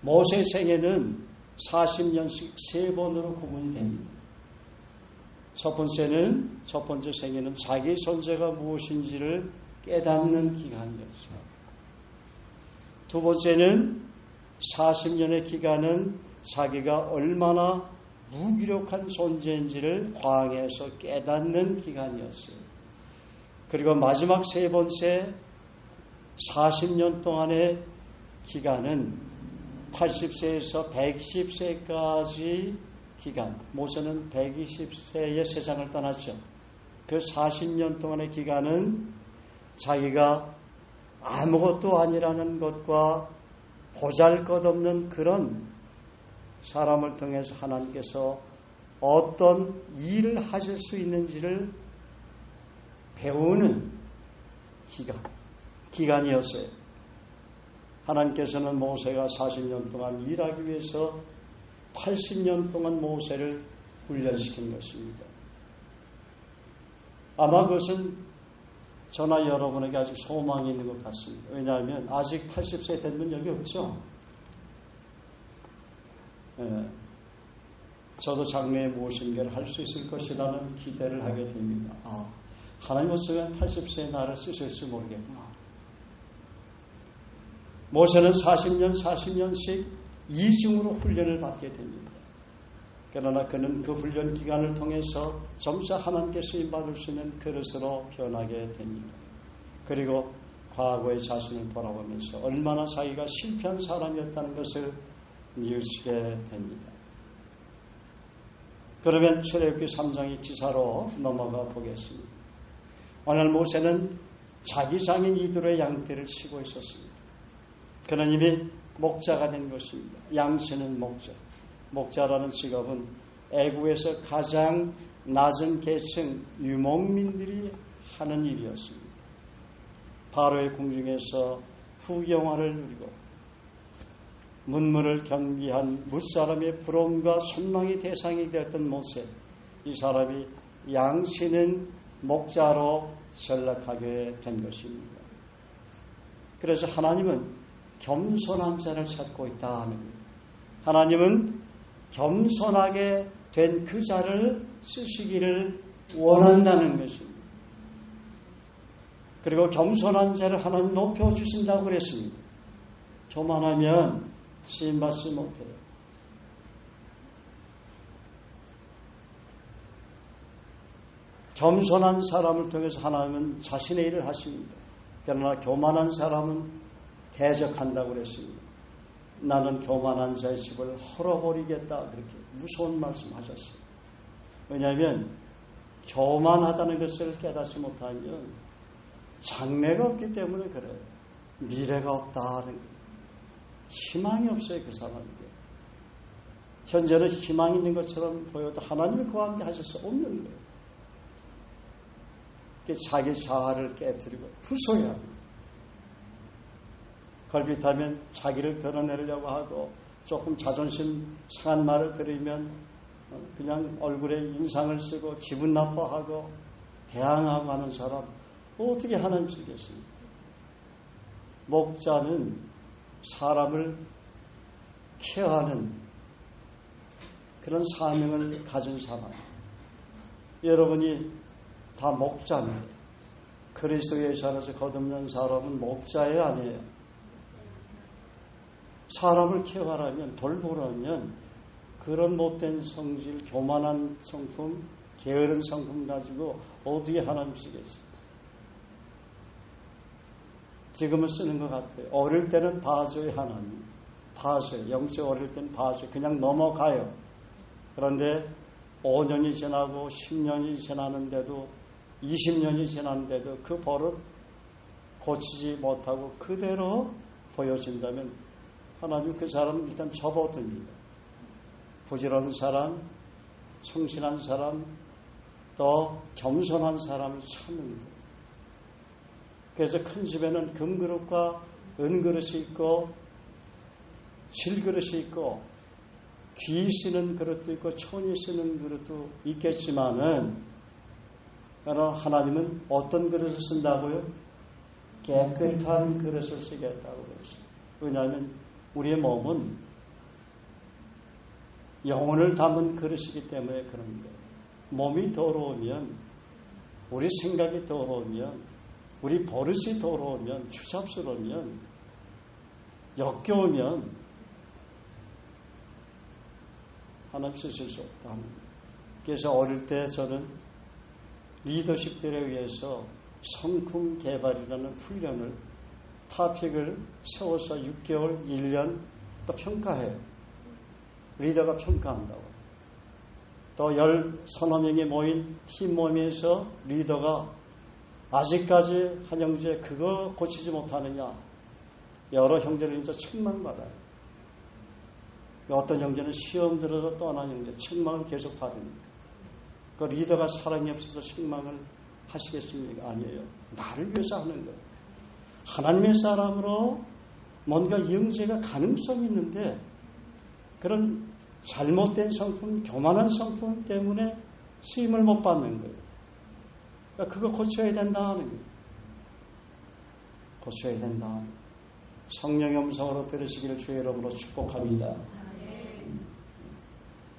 모세 생애는 40년씩 3번으로 구분이 됩니다. 첫 번째 생애는 자기 존재가 무엇인지를 깨닫는 기간이었어요. 두 번째는 40년의 기간은 자기가 얼마나 무기력한 존재인지를 광야에서 깨닫는 기간이었어요. 그리고 마지막 세 번째 40년 동안의 기간은 80세에서 120세까지 기간, 모세는 120세에 세상을 떠났죠. 그 40년 동안의 기간은 자기가 아무것도 아니라는 것과 보잘것없는 그런 사람을 통해서 하나님께서 어떤 일을 하실 수 있는지를 배우는 기간이었어요. 하나님께서는 모세가 40년 동안 일하기 위해서 80년 동안 모세를 훈련시킨 것입니다. 아마 그것은 저나 여러분에게 아직 소망이 있는 것 같습니다. 왜냐하면 아직 80세 된 분 여기 없죠? 저도 장래에 무엇인가를 할 수 있을 것이라는 기대를 하게 됩니다. 하나님 없으면 80세의 나를 쓰실지 모르겠구나. 모세는 40년씩 이중으로 훈련을 받게 됩니다. 그러나 그는 그 훈련 기간을 통해서 점차 하나님께 쓰임받을 수 있는 그릇으로 변하게 됩니다. 그리고 과거의 자신을 돌아보면서 얼마나 자기가 실패한 사람이었다는 것을 뉘우치게 됩니다. 그러면 출애굽기 3장의 기사로 넘어가 보겠습니다. 오늘 모세는 자기 장인 이드로의 양떼를 치고 있었습니다. 그는 이미 목자가 된 것입니다. 양치는 목자. 목자라는 직업은 애국에서 가장 낮은 계층 유목민들이 하는 일이었습니다. 바로의 궁중에서 부경화를 누리고 문물을 경비한 무사람의 부러움과 선망의 대상이 되었던 모세, 이 사람이 양치는 목자로 전락하게 된 것입니다. 그래서 하나님은 겸손한 자를 찾고 있다 하는 거예요. 하나님은 겸손하게 된 그 자를 쓰시기를 원한다는 것입니다. 그리고 겸손한 자를 하나님 높여주신다고 그랬습니다. 교만하면 쓰임받지 못해요. 겸손한 사람을 통해서 하나님은 자신의 일을 하십니다. 그러나 교만한 사람은 대적한다고 그랬습니다. 나는 교만한 자의 집을 헐어버리겠다, 그렇게 무서운 말씀하셨어요. 왜냐하면 교만하다는 것을 깨닫지 못하면 장래가 없기 때문에 그래요. 미래가 없다는 거예요. 희망이 없어요, 그 사람에게. 현재는 희망이 있는 것처럼 보여도 하나님이 그와 함께 하실 수 없는 거예요. 자기 자아를 깨뜨리고 부숴야 합니다. 걸핏하면 자기를 드러내려고 하고 조금 자존심 상한 말을 들으면 그냥 얼굴에 인상을 쓰고 기분 나빠하고 대항하고 하는 사람 어떻게 하나님 쓰겠습니까? 목자는 사람을 케어하는 그런 사명을 가진 사람. 여러분이 다 목자인데 그리스도 예수 안에서 거듭난 사람은 목자예요, 아니에요? 사람을 케어하라면, 돌보라면 그런 못된 성질, 교만한 성품, 게으른 성품 가지고 어디에 하나님 쓰겠어요? 지금은 쓰는 것 같아요. 어릴 때는 봐줘요, 하나님. 봐줘요. 영적 어릴 때는 봐줘요. 그냥 넘어가요. 그런데 5년이 지나고 10년이 지나는데도 20년이 지났는데도 그 버릇 고치지 못하고 그대로 보여진다면 하나님 그 사람은 일단 접어듭니다. 부지런한 사람, 성실한 사람, 또 겸손한 사람을 찾는다. 그래서 큰 집에는 금그릇과 은그릇이 있고 실그릇이 있고 귀 쓰는 그릇도 있고 촌이 쓰는 그릇도 있겠지만은 하나님은 어떤 그릇을 쓴다고요? 깨끗한 그릇을 쓰겠다고 그랬어요. 왜냐하면 우리의 몸은 영혼을 담은 그릇이기 때문에 그런 거예요. 몸이 더러우면, 우리 생각이 더러우면, 우리 버릇이 더러우면, 추잡스러우면, 역겨우면 하나님 쓰실 수 없다. 그래서 어릴 때 저는 리더십들에 의해서 성품 개발이라는 훈련을 타픽을 세워서 6개월, 1년 또 평가해요. 리더가 평가한다고. 또 10서너 명이 모인 팀 모임에서 리더가 아직까지 한 형제 그거 고치지 못하느냐. 여러 형제를 이제 책망받아요. 어떤 형제는 시험 들어서 떠난 형제, 책망을 계속 받으니까. 그 리더가 사랑이 없어서 책망을 하시겠습니까? 아니에요. 나를 위해서 하는 거예요. 하나님의 사람으로 뭔가 영재가 가능성이 있는데 그런 잘못된 성품, 교만한 성품 때문에 쓰임을 못 받는 거예요. 그러니까 그거 고쳐야 된다 하는 거예요. 고쳐야 된다. 성령의 음성으로 들으시기를 주의 이름으로 축복합니다.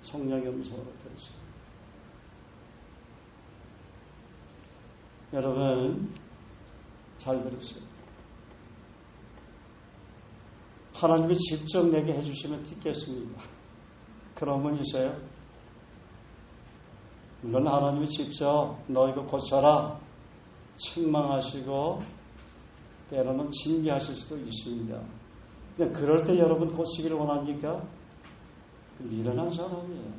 성령의 음성으로 들으시기. 여러분 잘 들으세요. 하나님이 직접 내게 해주시면 듣겠습니까? 그러면 있어요. 물론 하나님이 직접 너 이거 고쳐라 책망하시고 때로는 징계하실 수도 있습니다. 근데 그럴 때 여러분 고치기를 원합니까? 미련한 사람이에요.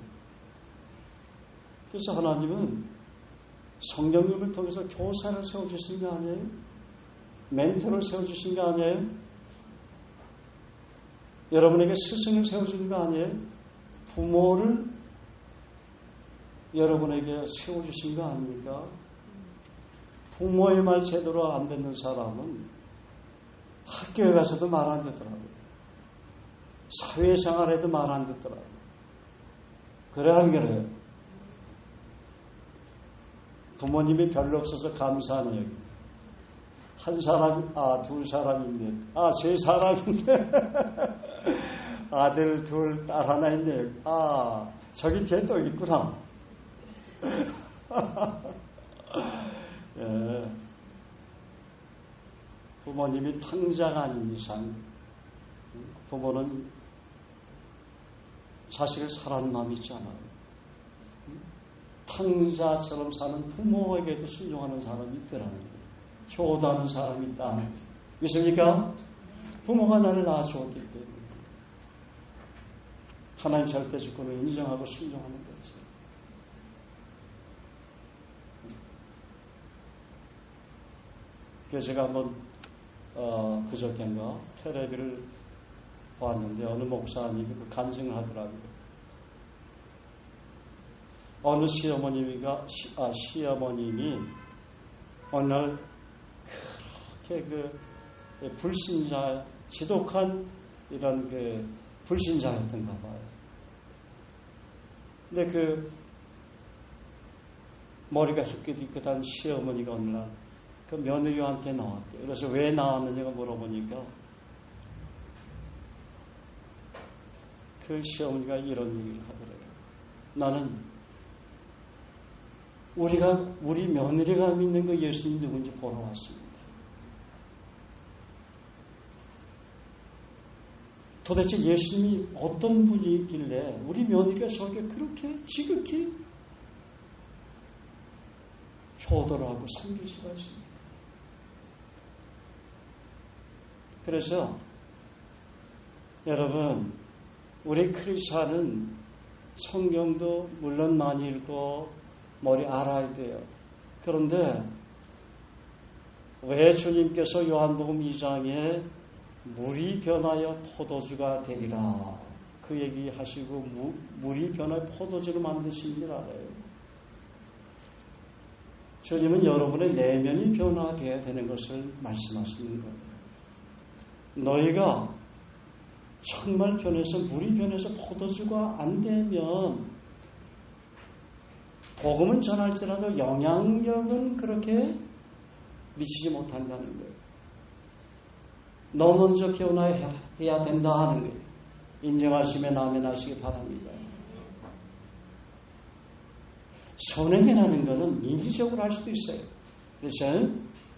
그래서 하나님은 성령님을 통해서 교사를 세워주신 거 아니에요? 멘토를 세워주신 거 아니에요? 여러분에게 스승을 세워주는 거 아니에요? 부모를 여러분에게 세워주신 거 아닙니까? 부모의 말 제대로 안 듣는 사람은 학교에 가서도 말 안 듣더라고요. 사회생활에도 말 안 듣더라고요. 그래 안 그래요? 부모님이 별로 없어서 감사하네요. 한 사람, 두 사람인데, 세 사람인데, 아들 둘, 딸 하나 있네요. 저기 뒤에 또 있구나. 예. 부모님이 탕자가 아닌 이상, 부모는 자식을 사랑하는 마음이 있잖아요. 탕자처럼 사는 부모에게도 순종하는 사람이 있더라는 거예요. 효도하는 사람이 있다. 믿습니까? 부모가 나를 낳아주었기 때문에 하나님 절대 주권을 인정하고 순종하는 거지. 그래서 제가 한번 그저께인가 텔레비를 보았는데 어느 목사님이 그 간증을 하더라고요. 어느 시어머님이 어느 날 그렇게 불신자, 지독한 이런 불신자였던가 봐요. 근데 머리가 희끗희끗한 시어머니가 어느 날 그 며느리한테 나왔대요. 그래서 왜 나왔느냐고 물어보니까 그 시어머니가 이런 얘기를 하더래요. 나는 우리 며느리가 믿는 그 예수님 누군지 보러 왔습니다. 도대체 예수님이 어떤 분이길래 우리 며느리가 저게 그렇게 지극히 효도를 하고 섬길 수가 있습니까? 그래서 여러분, 우리 크리스찬은 성경도 물론 많이 읽고 머리 알아야 돼요. 그런데 왜 주님께서 요한복음 2장에 물이 변하여 포도주가 되리라 그 얘기하시고 물이 변하여 포도주로 만드신 줄 알아요. 주님은 여러분의 내면이 변화되어야 되는 것을 말씀하시는 거예요. 너희가 정말 변해서 물이 변해서 포도주가 안 되면 복음은 전할지라도 영향력은 그렇게 미치지 못한다는 거예요. 너 먼저 변화해야 된다 하는 거예요. 인정하시면 아멘 하시기 바랍니다. 선행이라는 것은 인지적으로 할 수도 있어요. 그래서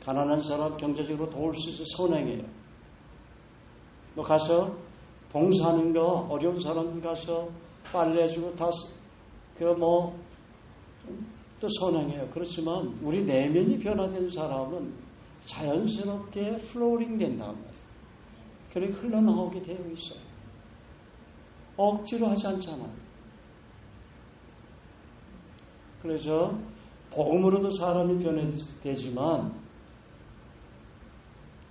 가난한 사람 경제적으로 도울 수 있어서 선행해요. 뭐 가서 봉사하는 거, 어려운 사람들 가서 빨래해주고 또 선행해요. 그렇지만 우리 내면이 변화된 사람은 자연스럽게 플로링 된다는 거예요. 그렇게 흘러나오게 되어 있어요. 억지로 하지 않잖아요. 그래서 복음으로도 사람이 변화되지만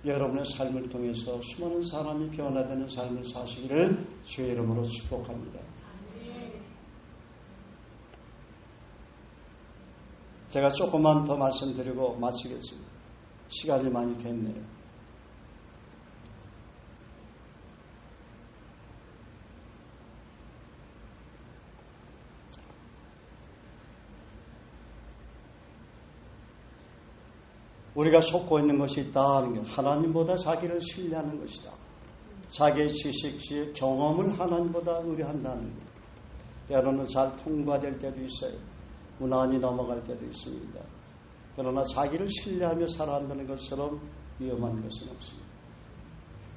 여러분의 삶을 통해서 수많은 사람이 변화되는 삶을 사시기를 주의 이름으로 축복합니다. 제가 조금만 더 말씀드리고 마치겠습니다. 시간이 많이 됐네요. 우리가 속고 있는 것이 있다는 게 하나님보다 자기를 신뢰하는 것이다. 자기의 지식, 경험을 하나님보다 의뢰한다는 것. 때로는 잘 통과될 때도 있어요. 무난히 넘어갈 때도 있습니다. 그러나 자기를 신뢰하며 살아간다는 것처럼 위험한 것은 없습니다.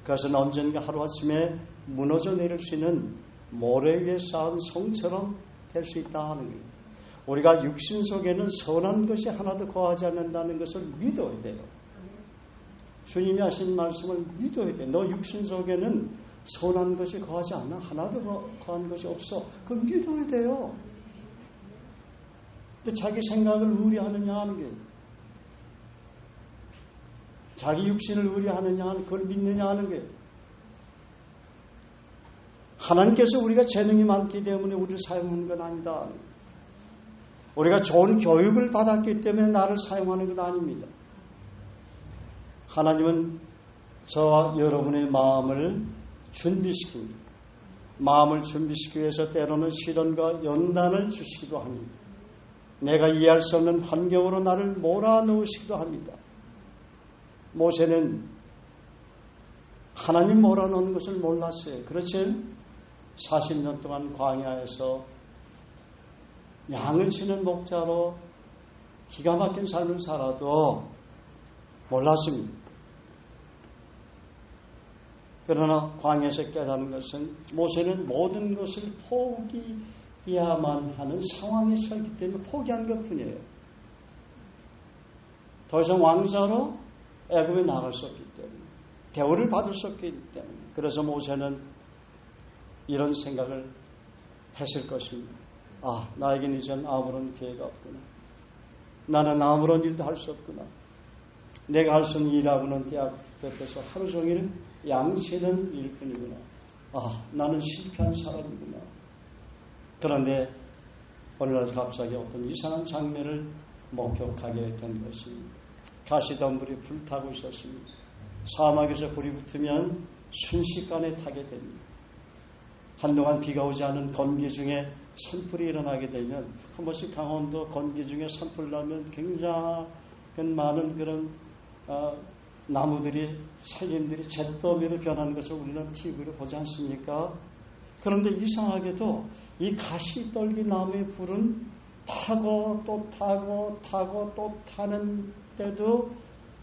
그것은 언젠가 하루아침에 무너져 내릴 수 있는 모래 위에 쌓은 성처럼 될 수 있다는 거예요. 우리가 육신 속에는 선한 것이 하나도 거하지 않는다는 것을 믿어야 돼요. 주님이 하신 말씀을 믿어야 돼요. 너 육신 속에는 선한 것이 거하지 않아. 하나도 거한 것이 없어. 그걸 믿어야 돼요. 근데 자기 생각을 의뢰하느냐 하는 게, 자기 육신을 의뢰하느냐 하는, 그걸 믿느냐 하는 게, 하나님께서 우리가 재능이 많기 때문에 우리를 사용하는 건 아니다. 우리가 좋은 교육을 받았기 때문에 나를 사용하는 건 아닙니다. 하나님은 저와 여러분의 마음을 준비시킵니다. 마음을 준비시키기 위해서 때로는 시련과 연단을 주시기도 합니다. 내가 이해할 수 없는 환경으로 나를 몰아넣으시기도 합니다. 모세는 하나님 몰아넣는 것을 몰랐어요. 그렇지? 40년 동안 광야에서 양을 치는 목자로 기가 막힌 삶을 살아도 몰랐습니다. 그러나 광야에서 깨달은 것은 모세는 모든 것을 포기해야만 하는 상황에 처했기 때문에 포기한 것뿐이에요. 더 이상 왕자로 애굽에 나갈 수 없기 때문에, 대우를 받을 수 없기 때문에. 그래서 모세는 이런 생각을 했을 것입니다. 아, 나에겐 이젠 아무런 기회가 없구나. 나는 아무런 일도 할 수 없구나. 내가 할 수 있는 일하고는 대학 옆에서 하루 종일 양치는 일뿐이구나. 아, 나는 실패한 사람이구나. 그런데 어느 날 갑자기 어떤 이상한 장면을 목격하게 된 것입니다. 가시덤불이 불타고 있었습니다. 사막에서 불이 붙으면 순식간에 타게 됩니다. 한동안 비가 오지 않은 건기 중에 산불이 일어나게 되면, 한 번씩 강원도 건기 중에 산불 나면 굉장히 많은 그런 나무들이, 산림들이 잿더미로 변하는 것을 우리는 TV로 보지 않습니까? 그런데 이상하게도 이 가시떨기 나무의 불은 타고 또 타고 타고 또 타는데도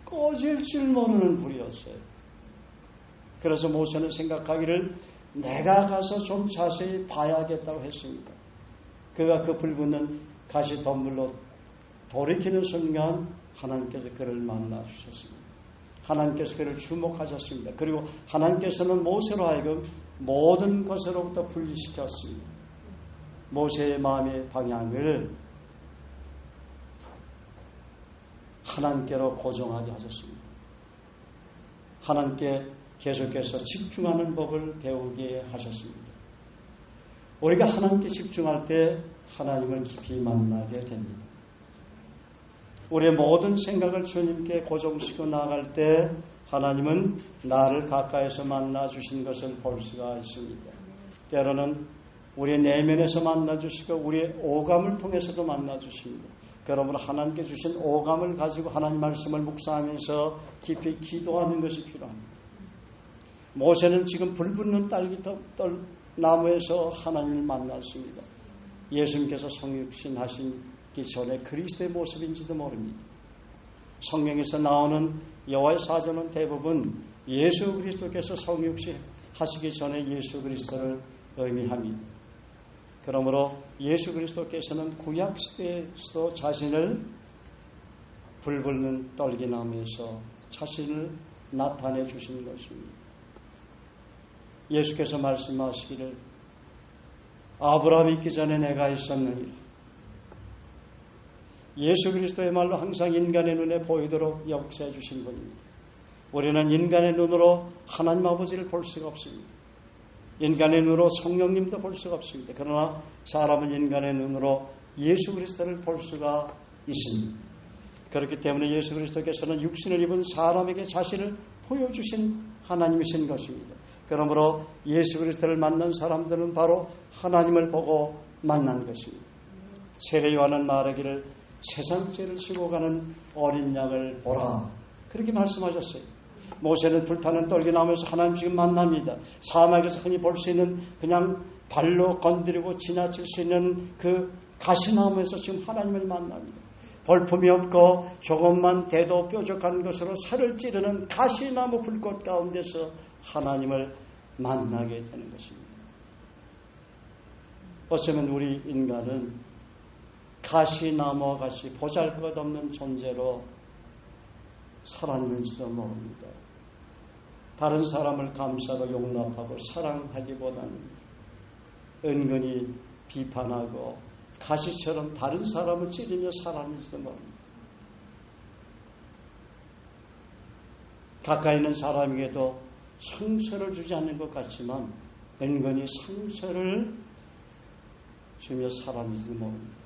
꺼질 줄 모르는 불이었어요. 그래서 모세는 생각하기를 내가 가서 좀 자세히 봐야겠다고 했습니다. 그가 그 불 붙는 가시덤불로 돌이키는 순간 하나님께서 그를 만나 주셨습니다. 하나님께서 그를 주목하셨습니다. 그리고 하나님께서는 모세로 하여금 모든 것으로부터 분리시켰습니다. 모세의 마음의 방향을 하나님께로 고정하게 하셨습니다. 하나님께 계속해서 집중하는 법을 배우게 하셨습니다. 우리가 하나님께 집중할 때 하나님을 깊이 만나게 됩니다. 우리의 모든 생각을 주님께 고정시키고 나아갈 때 하나님은 나를 가까이서 만나 주신 것을 볼 수가 있습니다. 때로는 우리의 내면에서 만나 주시고 우리의 오감을 통해서도 만나 주십니다. 그러므로 하나님께 주신 오감을 가지고 하나님 말씀을 묵상하면서 깊이 기도하는 것이 필요합니다. 모세는 지금 불 붙는 딸기떨 나무에서 하나님을 만났습니다. 예수님께서 성육신 하시기 전에 그리스도의 모습인지도 모릅니다. 성경에서 나오는 여호와의 사전은 대부분 예수 그리스도께서 성육신 하시기 전에 예수 그리스도를 의미합니다. 그러므로 예수 그리스도께서는 구약시대에서도 자신을 불붙는 떨기나무에서 자신을 나타내 주신 것입니다. 예수께서 말씀하시기를 아브라함이 있기 전에 내가 있었느니라. 예수 그리스도의 말로 항상 인간의 눈에 보이도록 역사해 주신 분입니다. 우리는 인간의 눈으로 하나님 아버지를 볼 수가 없습니다. 인간의 눈으로 성령님도 볼 수가 없습니다. 그러나 사람은 인간의 눈으로 예수 그리스도를 볼 수가 있습니다. 그렇기 때문에 예수 그리스도께서는 육신을 입은 사람에게 자신을 보여주신 하나님이신 것입니다. 그러므로 예수 그리스도를 만난 사람들은 바로 하나님을 보고 만난 것입니다. 세례 요한은 말하기를 세상 죄를 지고 가는 어린 양을 보라, 그렇게 말씀하셨어요. 모세는 불타는 떨기나무에서 하나님 지금 만납니다. 사막에서 흔히 볼 수 있는 그냥 발로 건드리고 지나칠 수 있는 그 가시나무에서 지금 하나님을 만납니다. 볼품이 없고 조금만 대도 뾰족한 것으로 살을 찌르는 가시나무 불꽃 가운데서 하나님을 만나게 되는 것입니다. 어쩌면 우리 인간은 가시나무와 같이 보잘것없는 존재로 살았는지도 모릅니다. 다른 사람을 감싸고 용납하고 사랑하기보다는 은근히 비판하고 가시처럼 다른 사람을 찌르며 살았는지도 모릅니다. 가까이 있는 사람에게도 상처를 주지 않는 것 같지만 은근히 상처를 주며 살았는지도 모릅니다.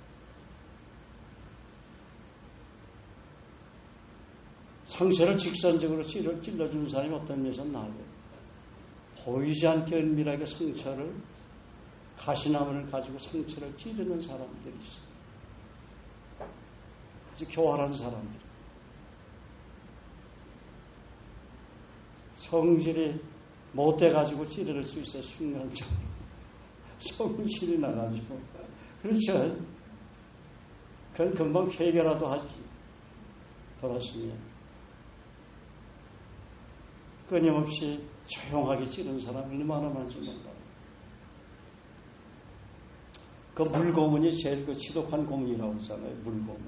상처를 직선적으로 찔러주는 사람이 어떤 면에서 나아요. 보이지 않게 은밀하게 상처를, 가시나무를 가지고 상처를 찌르는 사람들이 있어요. 아주 교활한 사람들. 성질이 못돼가지고 찌를 수 있어요. 순간적으로. 성질이 나가지고. 그렇죠. 그건 금방 해결라도 하지. 돌았으면. 끊임없이 조용하게 찌른 사람이 얼마나 많은지 몰라요. 그 물고문이 제일 그 지독한 고문이라고 하잖아요. 물고문.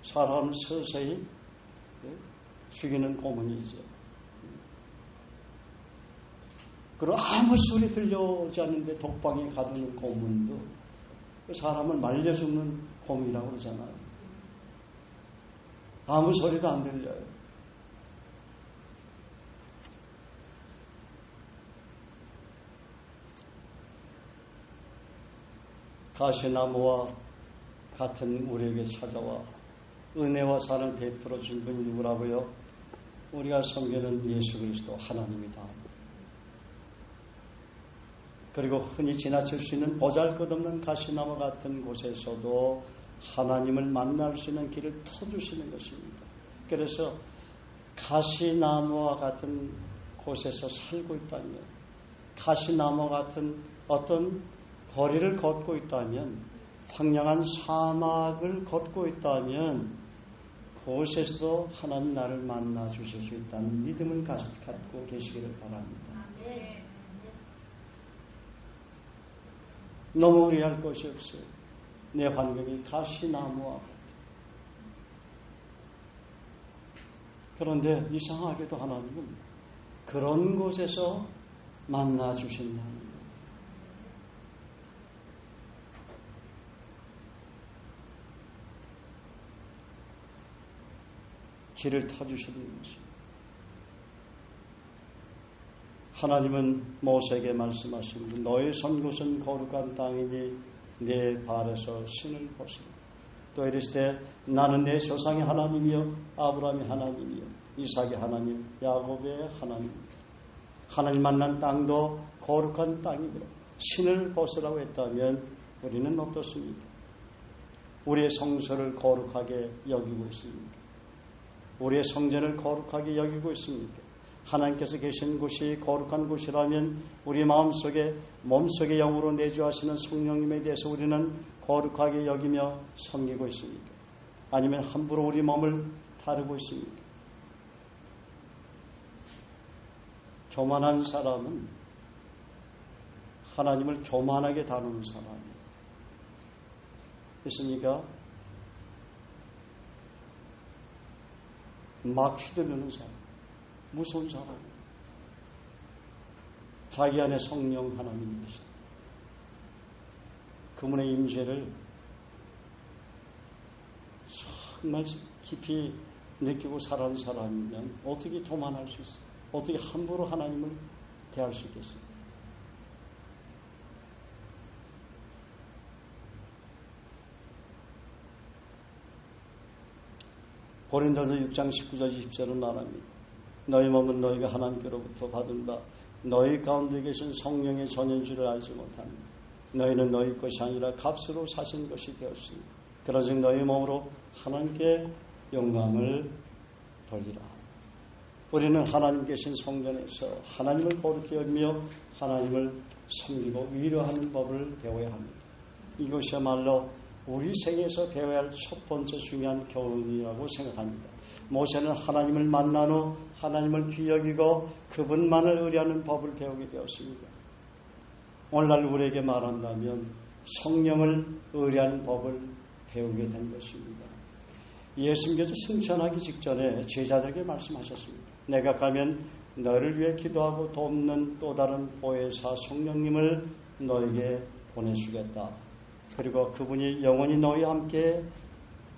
사람을 서서히 죽이는 고문이죠. 그리고 아무 소리 들려오지 않는데 독방에 가두는 고문도 사람을 말려 죽는 고문이라고 그러잖아요. 아무 소리도 안 들려요. 가시나무와 같은 우리에게 찾아와 은혜와 사랑을 베풀어 준 분이 누구라고요? 우리가 섬기는 예수 그리스도 하나님이다. 그리고 흔히 지나칠 수 있는 보잘것없는 가시나무 같은 곳에서도 하나님을 만날 수 있는 길을 터주시는 것입니다. 그래서 가시나무와 같은 곳에서 살고 있다면, 가시나무 같은 어떤 거리를 걷고 있다면, 황량한 사막을 걷고 있다면 그곳에서도 하나님 나를 만나 주실 수 있다는 믿음을 갖고 계시기를 바랍니다. 너무 의아할 것이 없어요. 내 환경이 가시나무와 같아. 그런데 이상하게도 하나님은 그런 곳에서 만나 주신다는 거예요. 길을 터주시는 것입니다. 하나님은 모세에게 말씀하십니다. 너의 선 곳은 거룩한 땅이니 내 발에서 신을 벗으라. 또 이르시되 나는 내 조상의 하나님이요 아브라함의 하나님이요 이삭의 하나님 야곱의 하나님입니다. 하나님 만난 땅도 거룩한 땅이므로 신을 벗으라고 했다면 우리는 어떻습니까? 우리의 성소를 거룩하게 여기고 있습니까? 우리의 성전을 거룩하게 여기고 있습니까? 하나님께서 계신 곳이 거룩한 곳이라면 우리 마음속에 몸속에 영으로 내주하시는 성령님에 대해서 우리는 거룩하게 여기며 섬기고 있습니까? 아니면 함부로 우리 몸을 다루고 있습니까? 교만한 사람은 하나님을 교만하게 다루는 사람이에요. 있습니까? 막 휘두르는 사람, 무서운 사람, 자기 안에 성령 하나님이 계신다. 그분의 임재를 정말 깊이 느끼고 살아가는 사람이면 어떻게 도만할 수 있어요? 어떻게 함부로 하나님을 대할 수 있겠습니까? 고린도서 6장 19절 20절은 말합니다. 너희 몸은 너희가 하나님께로부터 받은 바 너희 가운데 계신 성령의 전인 줄을 알지 못합니다. 너희는 너희 것이 아니라 값으로 사신 것이 되었으니 그러즉 너희 몸으로 하나님께 영광을 돌리라. 우리는 하나님 계신 성전에서 하나님을 거룩히 여기며 하나님을 섬기고 위로하는 법을 배워야 합니다. 이것이야말로 우리 생에서 배워야 할 첫 번째 중요한 교훈이라고 생각합니다. 모세는 하나님을 만난 후 하나님을 귀히 여기고 그분만을 의뢰하는 법을 배우게 되었습니다. 오늘날 우리에게 말한다면 성령을 의뢰하는 법을 배우게 된 것입니다. 예수님께서 승천하기 직전에 제자들에게 말씀하셨습니다. 내가 가면 너를 위해 기도하고 돕는 또 다른 보혜사 성령님을 너에게 보내주겠다. 그리고 그분이 영원히 너희와 함께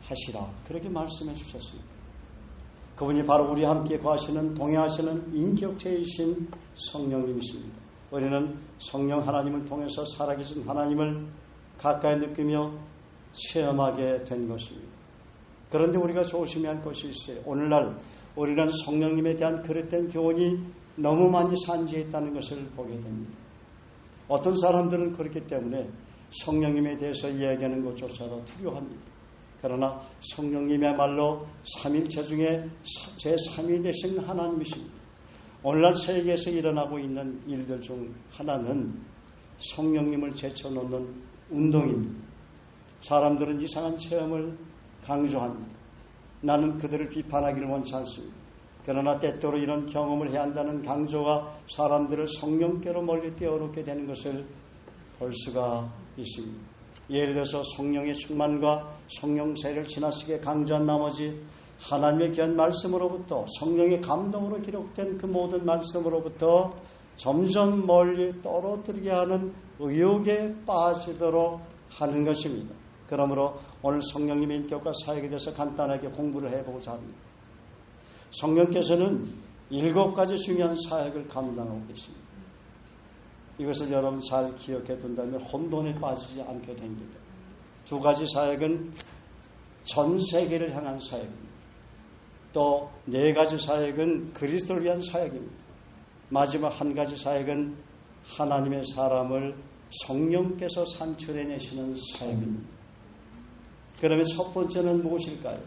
하시라. 그렇게 말씀해 주셨습니다. 그분이 바로 우리와 함께 거하시는 동행하시는 인격체이신 성령님이십니다. 우리는 성령 하나님을 통해서 살아계신 하나님을 가까이 느끼며 체험하게 된 것입니다. 그런데 우리가 조심해야 할 것이 있어요. 오늘날 우리는 성령님에 대한 그릇된 교훈이 너무 많이 산지해 있다는 것을 보게 됩니다. 어떤 사람들은 그렇기 때문에 성령님에 대해서 이야기하는 것조차도 두려워합니다. 그러나 성령님이야말로 삼일체 중에 제3위 되신 하나님이십니다. 오늘날 세계에서 일어나고 있는 일들 중 하나는 성령님을 제쳐놓는 운동입니다. 사람들은 이상한 체험을 강조합니다. 나는 그들을 비판하기를 원치 않습니다. 그러나 때때로 이런 경험을 해야 한다는 강조가 사람들을 성령께로 멀리 떼어놓게 되는 것을 볼 수가 있습니다. 예를 들어서 성령의 충만과 성령세를 지나치게 강조한 나머지 하나님의 귀한 말씀으로부터 성령의 감동으로 기록된 그 모든 말씀으로부터 점점 멀리 떨어뜨리게 하는 의욕에 빠지도록 하는 것입니다. 그러므로 오늘 성령님의 인격과 사역에 대해서 간단하게 공부를 해보고자 합니다. 성령께서는 7가지 중요한 사역을 감당하고 계십니다. 이것을 여러분 잘 기억해 둔다면 혼돈에 빠지지 않게 됩니다. 2가지 사역은 전 세계를 향한 사역입니다. 또 4가지 사역은 그리스도를 위한 사역입니다. 마지막 1가지 사역은 하나님의 사람을 성령께서 산출해내시는 사역입니다. 그러면 첫 번째는 무엇일까요?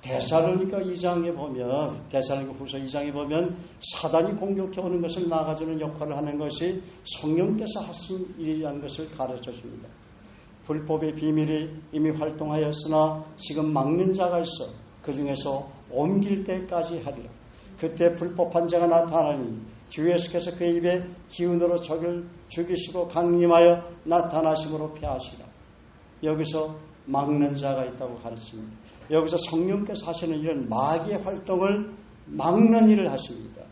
데살로니가 2장에 보면, 데살로니가 후서 2장에 보면 사단이 공격해 오는 것을 막아주는 역할을 하는 것이 성령께서 하신 일이라는 것을 가르쳐 줍니다. 불법의 비밀이 이미 활동하였으나 지금 막는 자가 있어 그 중에서 옮길 때까지 하리라. 그때 불법한 자가 나타나니 주 예수께서 그의 입에 기운으로 적을 죽이시고 강림하여 나타나심으로 패하시라. 여기서 막는 자가 있다고 가르칩니다. 여기서 성령께서 하시는 일은 마귀의 활동을 막는 일을 하십니다.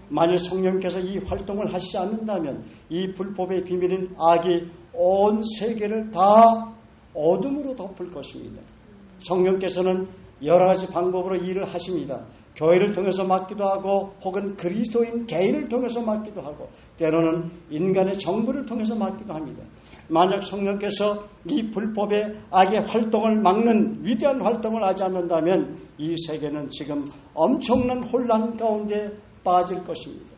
만일 성령께서 이 활동을 하시지 않는다면 이 불법의 비밀인 악이 온 세계를 다 어둠으로 덮을 것입니다. 성령께서는 여러 가지 방법으로 일을 하십니다. 교회를 통해서 맡기도 하고 혹은 그리스도인 개인을 통해서 맡기도 하고 때로는 인간의 정부를 통해서 맡기도 합니다. 만약 성령께서 이 불법의 악의 활동을 막는 위대한 활동을 하지 않는다면 이 세계는 지금 엄청난 혼란 가운데 빠질 것입니다.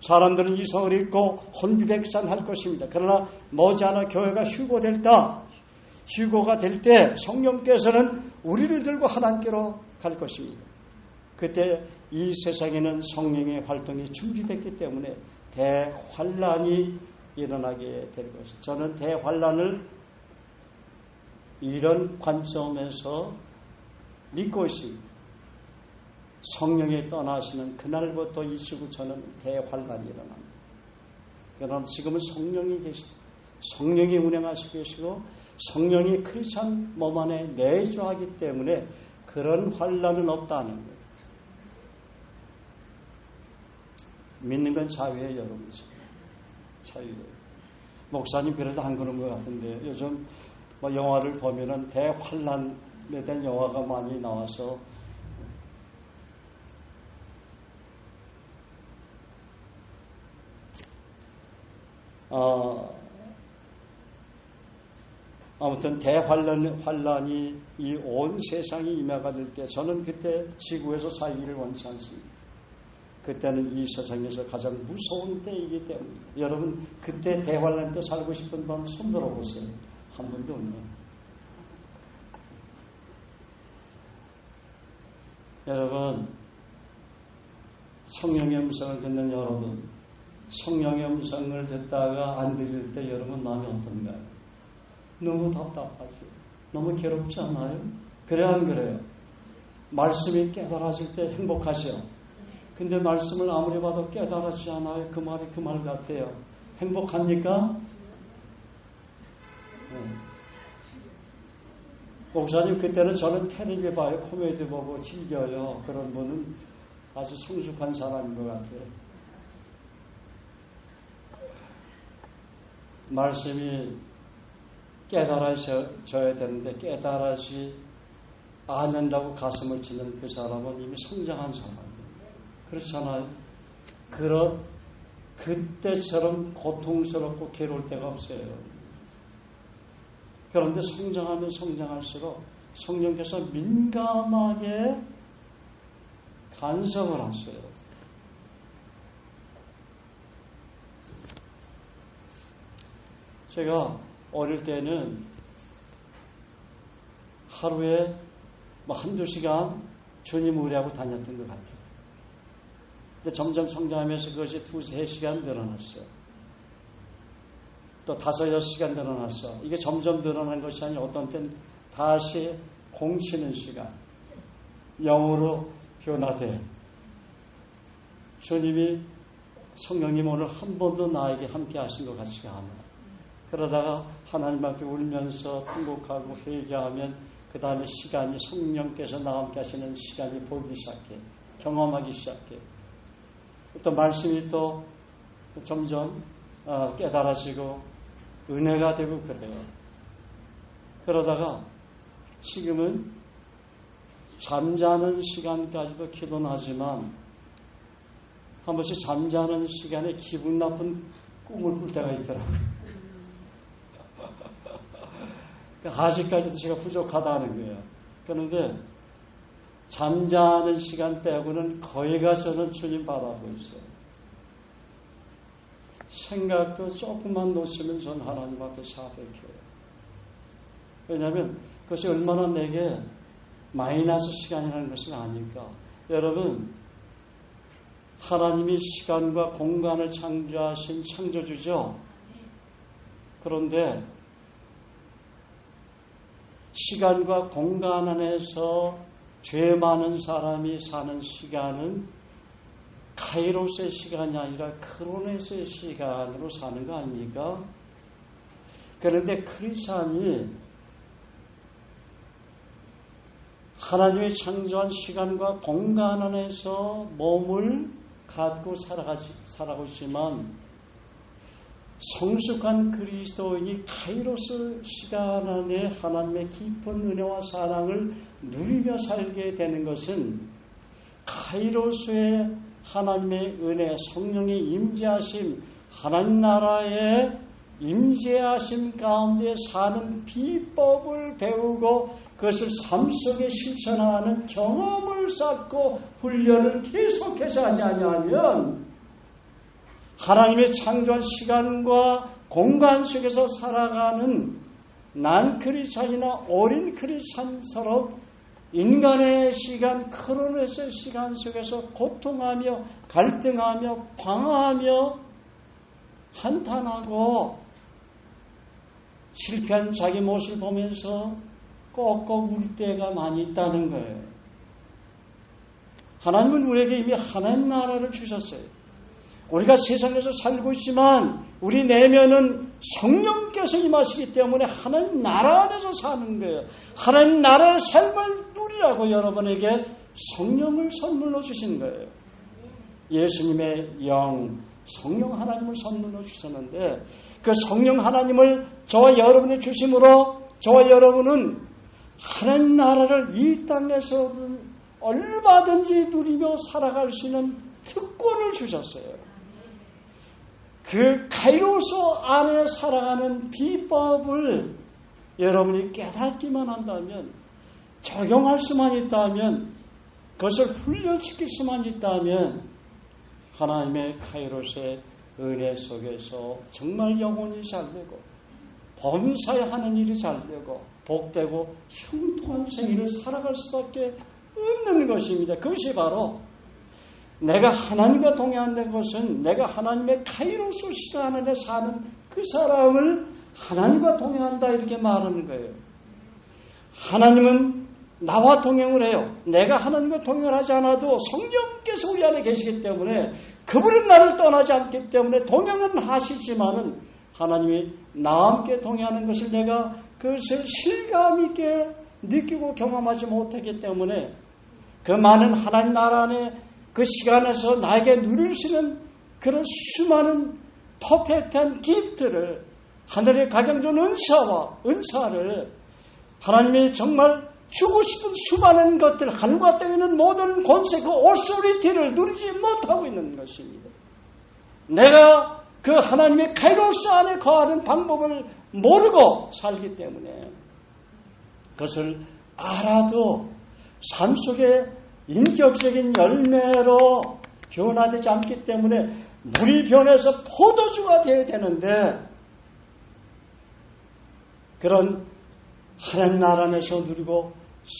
사람들은 이성을 잃고 혼비백산할 것입니다. 그러나 머지않아 교회가 휴고가 될 때 성령께서는 우리를 들고 하나님께로 갈 것입니다. 그때 이 세상에는 성령의 활동이 준비됐기 때문에 대환란이 일어나게 될 것입니다. 저는 대환란을 이런 관점에서 믿고 있습니다. 성령이 떠나시는 그날부터 이 지구촌은 대환란이 일어납니다. 그러나 지금은 성령이 계시다. 성령이 운행하시고 계시고 성령이 크리스찬 몸 안에 내주하기 때문에 그런 환란은 없다는 거예요. 믿는 건 자유예요, 여러분. 자유예요. 목사님 그래도 안 그런 것 같은데 요즘 뭐 영화를 보면은 대환란에 대한 영화가 많이 나와서 아무튼 대환란이 이 온 세상에 임하가 될 때 저는 그때 지구에서 살기를 원치 않습니다. 그때는 이 세상에서 가장 무서운 때이기 때문에 여러분 그때 대환란 때 살고 싶은 분 손 들어보세요. 한 분도 없네요. 여러분 성령의 음성을 듣는 여러분 성령의 음성을 듣다가 안 들릴 때 여러분 마음이 어떤가요? 너무 답답하죠. 너무 괴롭지 않아요? 그래 안 그래요? 말씀이 깨달아질 때 행복하죠. 근데 말씀을 아무리 봐도 깨달아지지 않아요. 그 말이 그 말 같아요. 행복합니까? 목사님 그때는 저는 텔레비 봐요. 코미디 보고 즐겨요. 그런 분은 아주 성숙한 사람인 것 같아요. 말씀이 깨달아져야 되는데 깨달아지 않는다고 가슴을 치는 그 사람은 이미 성장한 사람이에요. 그렇잖아요. 그때처럼 고통스럽고 괴로울 때가 없어요. 그런데 성장하면 성장할수록 성령께서 민감하게 간섭을 하세요. 제가 어릴 때는 하루에 한두 시간 주님 의뢰하고 다녔던 것 같아요. 근데 점점 성장하면서 그것이 2-3시간 늘어났어요. 또 5-6시간 늘어났어. 이게 점점 늘어난 것이 아니라 어떤 때는 다시 공치는 시간. 영으로 변화돼. 주님이 성령님 오늘 한 번도 나에게 함께 하신 것 같지가 않아. 그러다가 하나님 앞에 울면서 통곡하고 회개하면 그 다음에 시간이 성령께서 나와 함께 하시는 시간이 보이기 시작해. 경험하기 시작해. 또 말씀이 또 점점 깨달아지고 은혜가 되고 그래요. 그러다가 지금은 잠자는 시간까지도 기도는 하지만 한 번씩 잠자는 시간에 기분 나쁜 꿈을 꿀 때가 있더라고요. 아직까지도 제가 부족하다는 거예요. 그런데 잠자는 시간 빼고는 거의 가서는 주님 바라보고 있어요. 생각도 조금만 놓치면 전 하나님 앞에 사백해요. 왜냐하면 그것이 얼마나 내게 마이너스 시간이라는 것이 아닐까. 여러분 하나님이 시간과 공간을 창조하신 창조주죠. 그런데 시간과 공간 안에서 죄 많은 사람이 사는 시간은 카이로스의 시간이 아니라 크로네스의 시간으로 사는 거 아닙니까? 그런데 크리스찬이 하나님이 창조한 시간과 공간 안에서 몸을 갖고 살아가고 있지만 성숙한 그리스도인이 카이로스 시간 안에 하나님의 깊은 은혜와 사랑을 누리며 살게 되는 것은 카이로스의 하나님의 은혜, 성령의 임재하심, 하나님 나라의 임재하심 가운데 사는 비법을 배우고 그것을 삶 속에 실천하는 경험을 쌓고 훈련을 계속해서 하지 아니하면 하나님의 창조한 시간과 공간 속에서 살아가는 난 크리스찬이나 어린 크리스찬처럼 인간의 시간, 크로노스의 시간 속에서 고통하며 갈등하며 방황하며 한탄하고 실패한 자기 모습을 보면서 꼭꼭 울 때가 많이 있다는 거예요. 하나님은 우리에게 이미 하나님 나라를 주셨어요. 우리가 세상에서 살고 있지만 우리 내면은 성령께서 임하시기 때문에 하나님 나라 안에서 사는 거예요. 하나님 나라의 삶을 누리라고 여러분에게 성령을 선물로 주신 거예요. 예수님의 영, 성령 하나님을 선물로 주셨는데 그 성령 하나님을 저와 여러분이 주심으로 저와 여러분은 하나님 나라를 이 땅에서는 얼마든지 누리며 살아갈 수 있는 특권을 주셨어요. 그 카이로스 안에 살아가는 비법을 여러분이 깨닫기만 한다면, 적용할 수만 있다면, 그것을 훈련시킬 수만 있다면 하나님의 카이로스의 은혜 속에서 정말 영혼이 잘되고 범사하는 일이 잘되고 복되고 형통한 생일을 살아갈 수밖에 없는 것입니다. 그것이 바로 내가 하나님과 동행한다는 것은 내가 하나님의 카이로스 시간 안에 사는 그 사람을 하나님과 동행한다 이렇게 말하는 거예요. 하나님은 나와 동행을 해요. 내가 하나님과 동행을 하지 않아도 성령께서 우리 안에 계시기 때문에 그분은 나를 떠나지 않기 때문에 동행은 하시지만은 하나님이 나와 함께 동행하는 것을 내가 그것을 실감 있게 느끼고 경험하지 못하기 때문에 그 많은 하나님 나라 안에 그 시간에서 나에게 누릴 수 있는 그런 수많은 퍼펙트한 기프트를 하늘의 가장 좋은 은사를 하나님이 정말 주고 싶은 수많은 것들, 하늘과 땅에 있는 모든 권세, 그 오소리티를 누리지 못하고 있는 것입니다. 내가 그 하나님의 카이로스 안에 거하는 방법을 모르고 살기 때문에 그것을 알아도 삶 속에 인격적인 열매로 변화되지 않기 때문에 물이 변해서 포도주가 되어야 되는데 그런 하나님 나라 안에서 누리고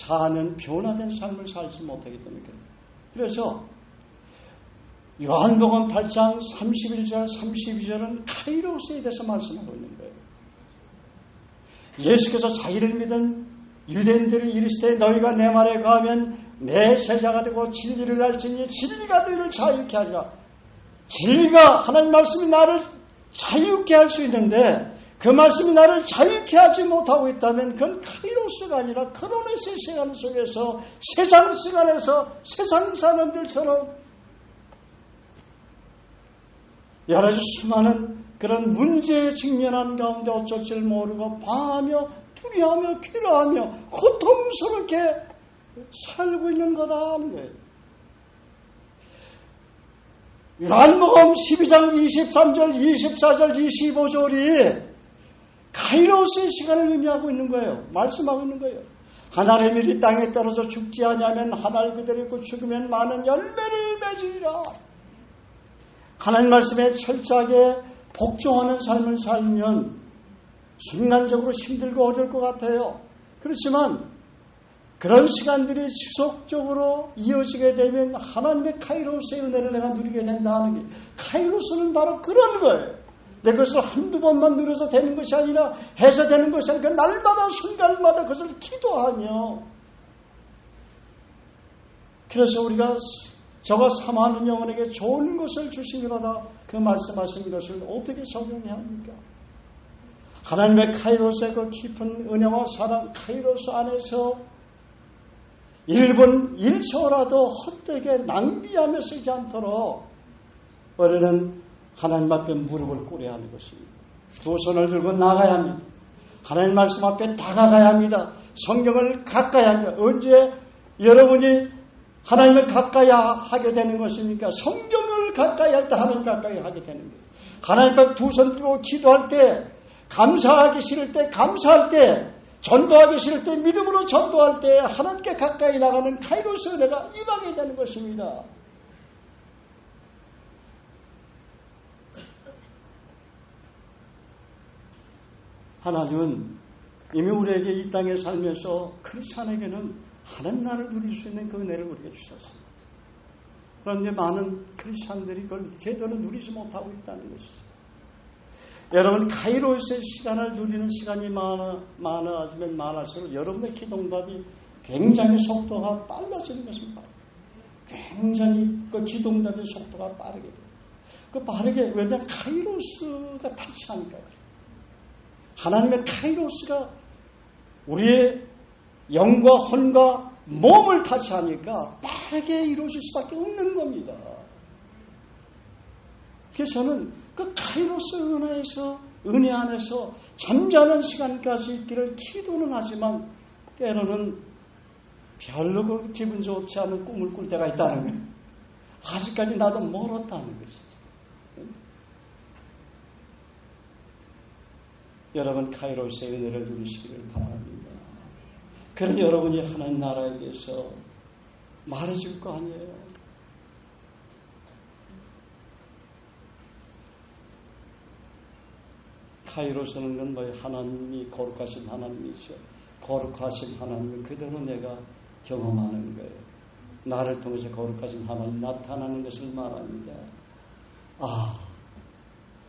사는 변화된 삶을 살지 못하기 때문에 그래서 요한복음 8장 31절 32절은 카이로스에 대해서 말씀하고 있는 거예요. 예수께서 자기를 믿은 유대인들이 이르시되 너희가 내 말에 거하면 내 제자가 되고 진리를 알지니 진리가 너희를 자유케 하리라. 진리가 하나님 말씀이 나를 자유케 할 수 있는데 그 말씀이 나를 자유케 하지 못하고 있다면 그건 카이로스가 아니라 크로네스의 시간 속에서 세상 시간에서 세상 사람들처럼 여러 가지 수많은 그런 문제에 직면한 가운데 어쩔 줄 모르고 방하며 두려워하며 괴로워하며 고통스럽게 살고 있는 거다 하는 거예요. 요한복음 12장 23절, 24절, 25절이 카이로스의 시간을 의미하고 있는 거예요. 말씀하고 있는 거예요. 하나님이 이 땅에 떨어져 죽지 아니하면 하늘 그대로 있고 죽으면 많은 열매를 맺으리라. 하나님 말씀에 철저하게 복종하는 삶을 살면 순간적으로 힘들고 어려울 것 같아요. 그렇지만 그런 시간들이 지속적으로 이어지게 되면 하나님의 카이로스의 은혜를 내가 누리게 된다는 게 카이로스는 바로 그런 거예요. 내 것을 한두 번만 누려서 되는 것이 아니라 해서 되는 것이 아니라 날마다 순간마다 그것을 기도하며 그래서 우리가 저가 사모하는 영혼에게 좋은 것을 주시기로다 그 말씀하신 것을 어떻게 적용해야 합니까? 하나님의 카이로스의 그 깊은 은혜와 사랑 카이로스 안에서 1분 1초라도 헛되게 낭비하며 쓰지 않도록 우리는 하나님 앞에 무릎을 꿇어야 하는 것입니다. 두 손을 들고 나가야 합니다. 하나님 말씀 앞에 다가가야 합니다. 성경을 가까이 합니다. 언제 여러분이 하나님을 가까이 하게 되는 것입니까? 성경을 가까이 할 때 하나님 가까이 하게 되는 거예요. 하나님 앞에 두 손 들고 기도할 때, 감사하기 싫을 때, 감사할 때, 전도하기 싫을 때, 믿음으로 전도할 때 하나님께 가까이 나가는 카이로스 은혜가 임하게 되는 것입니다. 하나님은 이미 우리에게 이 땅에 살면서 크리스찬에게는 하나님 나라를 누릴 수 있는 그 은혜를 우리에게 주셨습니다. 그런데 많은 크리스찬들이 그걸 제대로 누리지 못하고 있다는 것이죠. 여러분 카이로스의 시간을 누리는 시간이 많아지면 많을수록 여러분의 기도응답이 굉장히 속도가 빨라지는 것입니다. 굉장히 그 기도응답의 속도가 빠르게 돼요. 그 빠르게, 왜냐, 카이로스가 타치하니까. 하나님의 카이로스가 우리의 영과 혼과 몸을 타치하니까 빠르게 이루어질 수밖에 없는 겁니다. 그래서 저는 그 카이로스 은혜 안에서 잠자는 시간까지 있기를 기도는 하지만 때로는 별로 그 기분 좋지 않은 꿈을 꿀 때가 있다는 거예요. 아직까지 나도 멀었다는 것이죠. 여러분 카이로스의 은혜를 누리시기를 바랍니다. 그럼 여러분이 하나님 나라에 대해서 말해줄 거 아니에요. 카이로스는 건 뭐예요? 하나님이 거룩하신 하나님이죠. 거룩하신 하나님을 그대로 내가 경험하는 거예요. 나를 통해서 거룩하신 하나님 나타나는 것을 말합니다.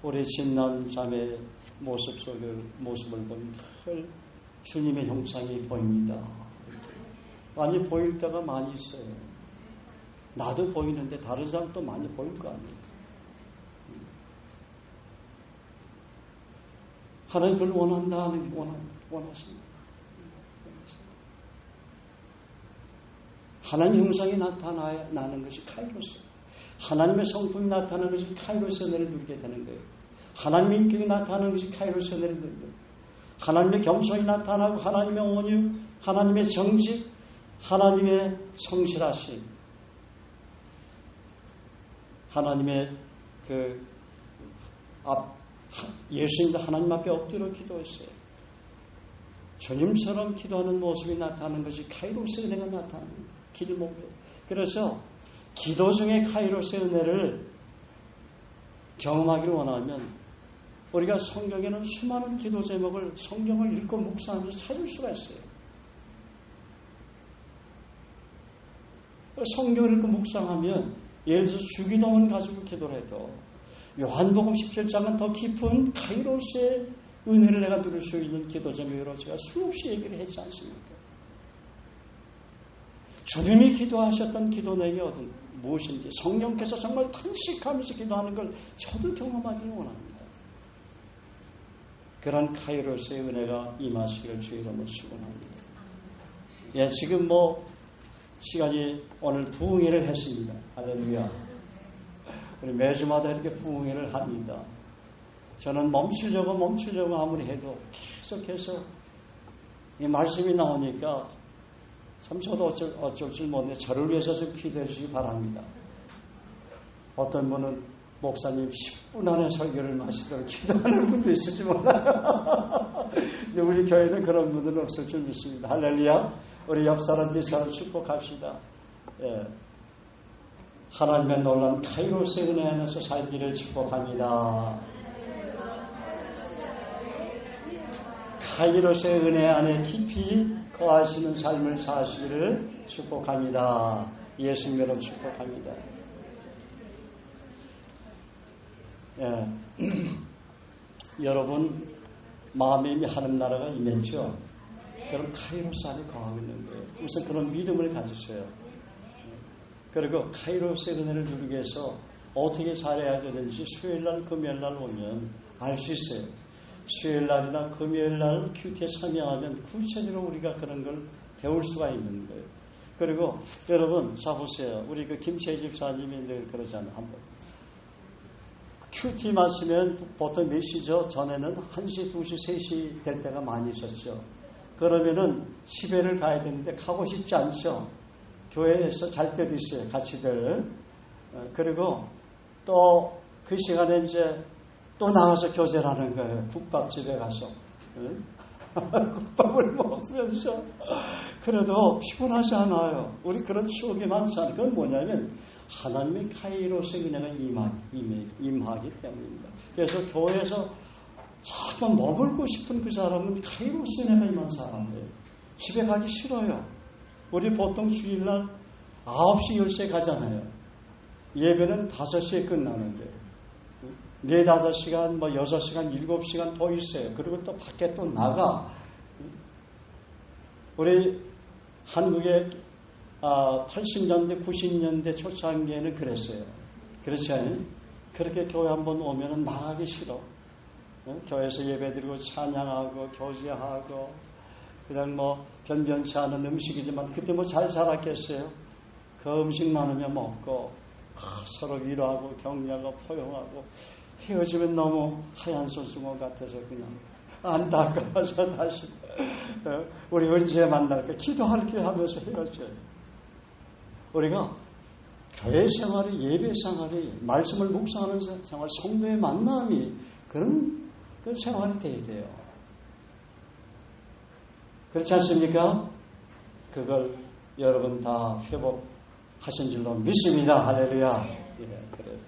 우리 진남 자매의 모습을 보면 늘 주님의 형상이 보입니다. 많이 보일 때가 많이 있어요. 나도 보이는데 다른 사람도 많이 보일 거 아니에요. 하나님 그걸 원하십니다. 하나님 형상이 나타나는 것이 카이로스. 하나님의 성품이 나타나는 것이 카이로스 은혜를 누리게 되는 거예요. 하나님의 인격이 나타나는 것이 카이로스 은혜를 누리는 거예요. 하나님의 겸손이 나타나고 하나님의 온유, 하나님의 정직, 하나님의 성실하심, 하나님의 예수님도 하나님 앞에 엎드려 기도했어요. 주님처럼 기도하는 모습이 나타나는 것이 카이로스의 은혜가 나타나는 길목이에요. 그래서 기도 중에 카이로스의 은혜를 경험하기를 원하면 우리가 성경에는 수많은 기도 제목을 성경을 읽고 묵상하면서 찾을 수가 있어요. 성경을 읽고 묵상하면 예를 들어서 주기도문 가지고 기도를 해도 요한복음 17장은 더 깊은 카이로스의 은혜를 내가 누릴 수 있는 기도 제목으로 제가 수없이 얘기를 했지 않습니까? 주님이 기도하셨던 기도 내용이 무엇인지 성령께서 정말 탄식하면서 기도하는 걸 저도 경험하기를 원합니다. 그런 카이로스의 은혜가 임하시기를 주의 이름으로 축원합니다. 지금 시간이 오늘 부흥회를 했습니다. 할렐루야. 우리 매주마다 이렇게 부흥회를 합니다. 저는 멈추려고 아무리 해도 계속해서 이 말씀이 나오니까 참 저도 어쩔 줄 모르는데 저를 위해서 좀 기도해 주시기 바랍니다. 어떤 분은 목사님 10분 안에 설교를 마치도록 기도하는 분도 있을지 몰라요. 근데 우리 교회는 그런 분들은 없을 줄 믿습니다. 할렐루야. 우리 옆 사람 뒤 사람 축복합시다. 하나님의 놀라운 카이로스의 은혜 안에서 살기를 축복합니다. 카이로스의 은혜 안에 깊이 거하시는 삶을 사시기를 축복합니다. 예수님으로 축복합니다. 여러분 마음에 이미 하는 나라가 임했죠. 그럼 카이로스 안에 거하고 있는 거예요. 우선 그런 믿음을 가지세요. 그리고 카이로스의 은혜를 누리기 위해서 어떻게 살아야 되는지 수요일날 금요일날 오면 알 수 있어요. 수요일날이나 금요일날 큐티에 참여하면 구체적으로 우리가 그런 걸 배울 수가 있는 거예요. 그리고 여러분 자 보세요. 우리 김채희 집사님이 늘 그러잖아요. 한번 큐티 마치면 보통 몇 시죠? 전에는 1시, 2시, 3시 될 때가 많이 있었죠. 그러면은 집에를 가야 되는데 가고 싶지 않죠. 교회에서 잘 때도 있어요. 같이들. 그리고 또 그 시간에 이제 또 나가서 교제를 하는 거예요. 국밥집에 가서. 국밥을 먹으면서. 그래도 피곤하지 않아요. 우리 그런 추억이 많잖아요. 그건 뭐냐면 하나님의 카이로스의 은혜가 임하기 때문입니다. 그래서 교회에서 자꾸 머물고 싶은 그 사람은 카이로스의 은혜가 임한 사람이에요. 집에 가기 싫어요. 우리 보통 주일날 9시, 10시에 가잖아요. 예배는 5시에 끝나는데 4, 5시간, 6시간, 7시간 더 있어요. 그리고 또 밖에 또 나가. 우리 한국의 80년대, 90년대 초창기에는 그랬어요. 그렇지 않아요? 그렇게 교회 한번 오면은 나가기 싫어. 교회에서 예배드리고 찬양하고 교제하고 그냥 뭐 변변치 않은 음식이지만 그때 뭐 잘 자랐겠어요. 그 음식 많으면 먹고 서로 위로하고 격려하고 포용하고 헤어지면 너무 하얀 손수건 같아서 그냥 안타까워서 다시 우리 언제 만날까 기도할게 하면서 헤어져요. 우리가 교회 생활이 예배 생활이 말씀을 묵상하는 생활 성도의 만남이 그런 그 생활이 돼야 돼요. 그렇지 않습니까? 그걸 여러분 다 회복하신 줄로 믿습니다. 할렐루야. 예, 그래요.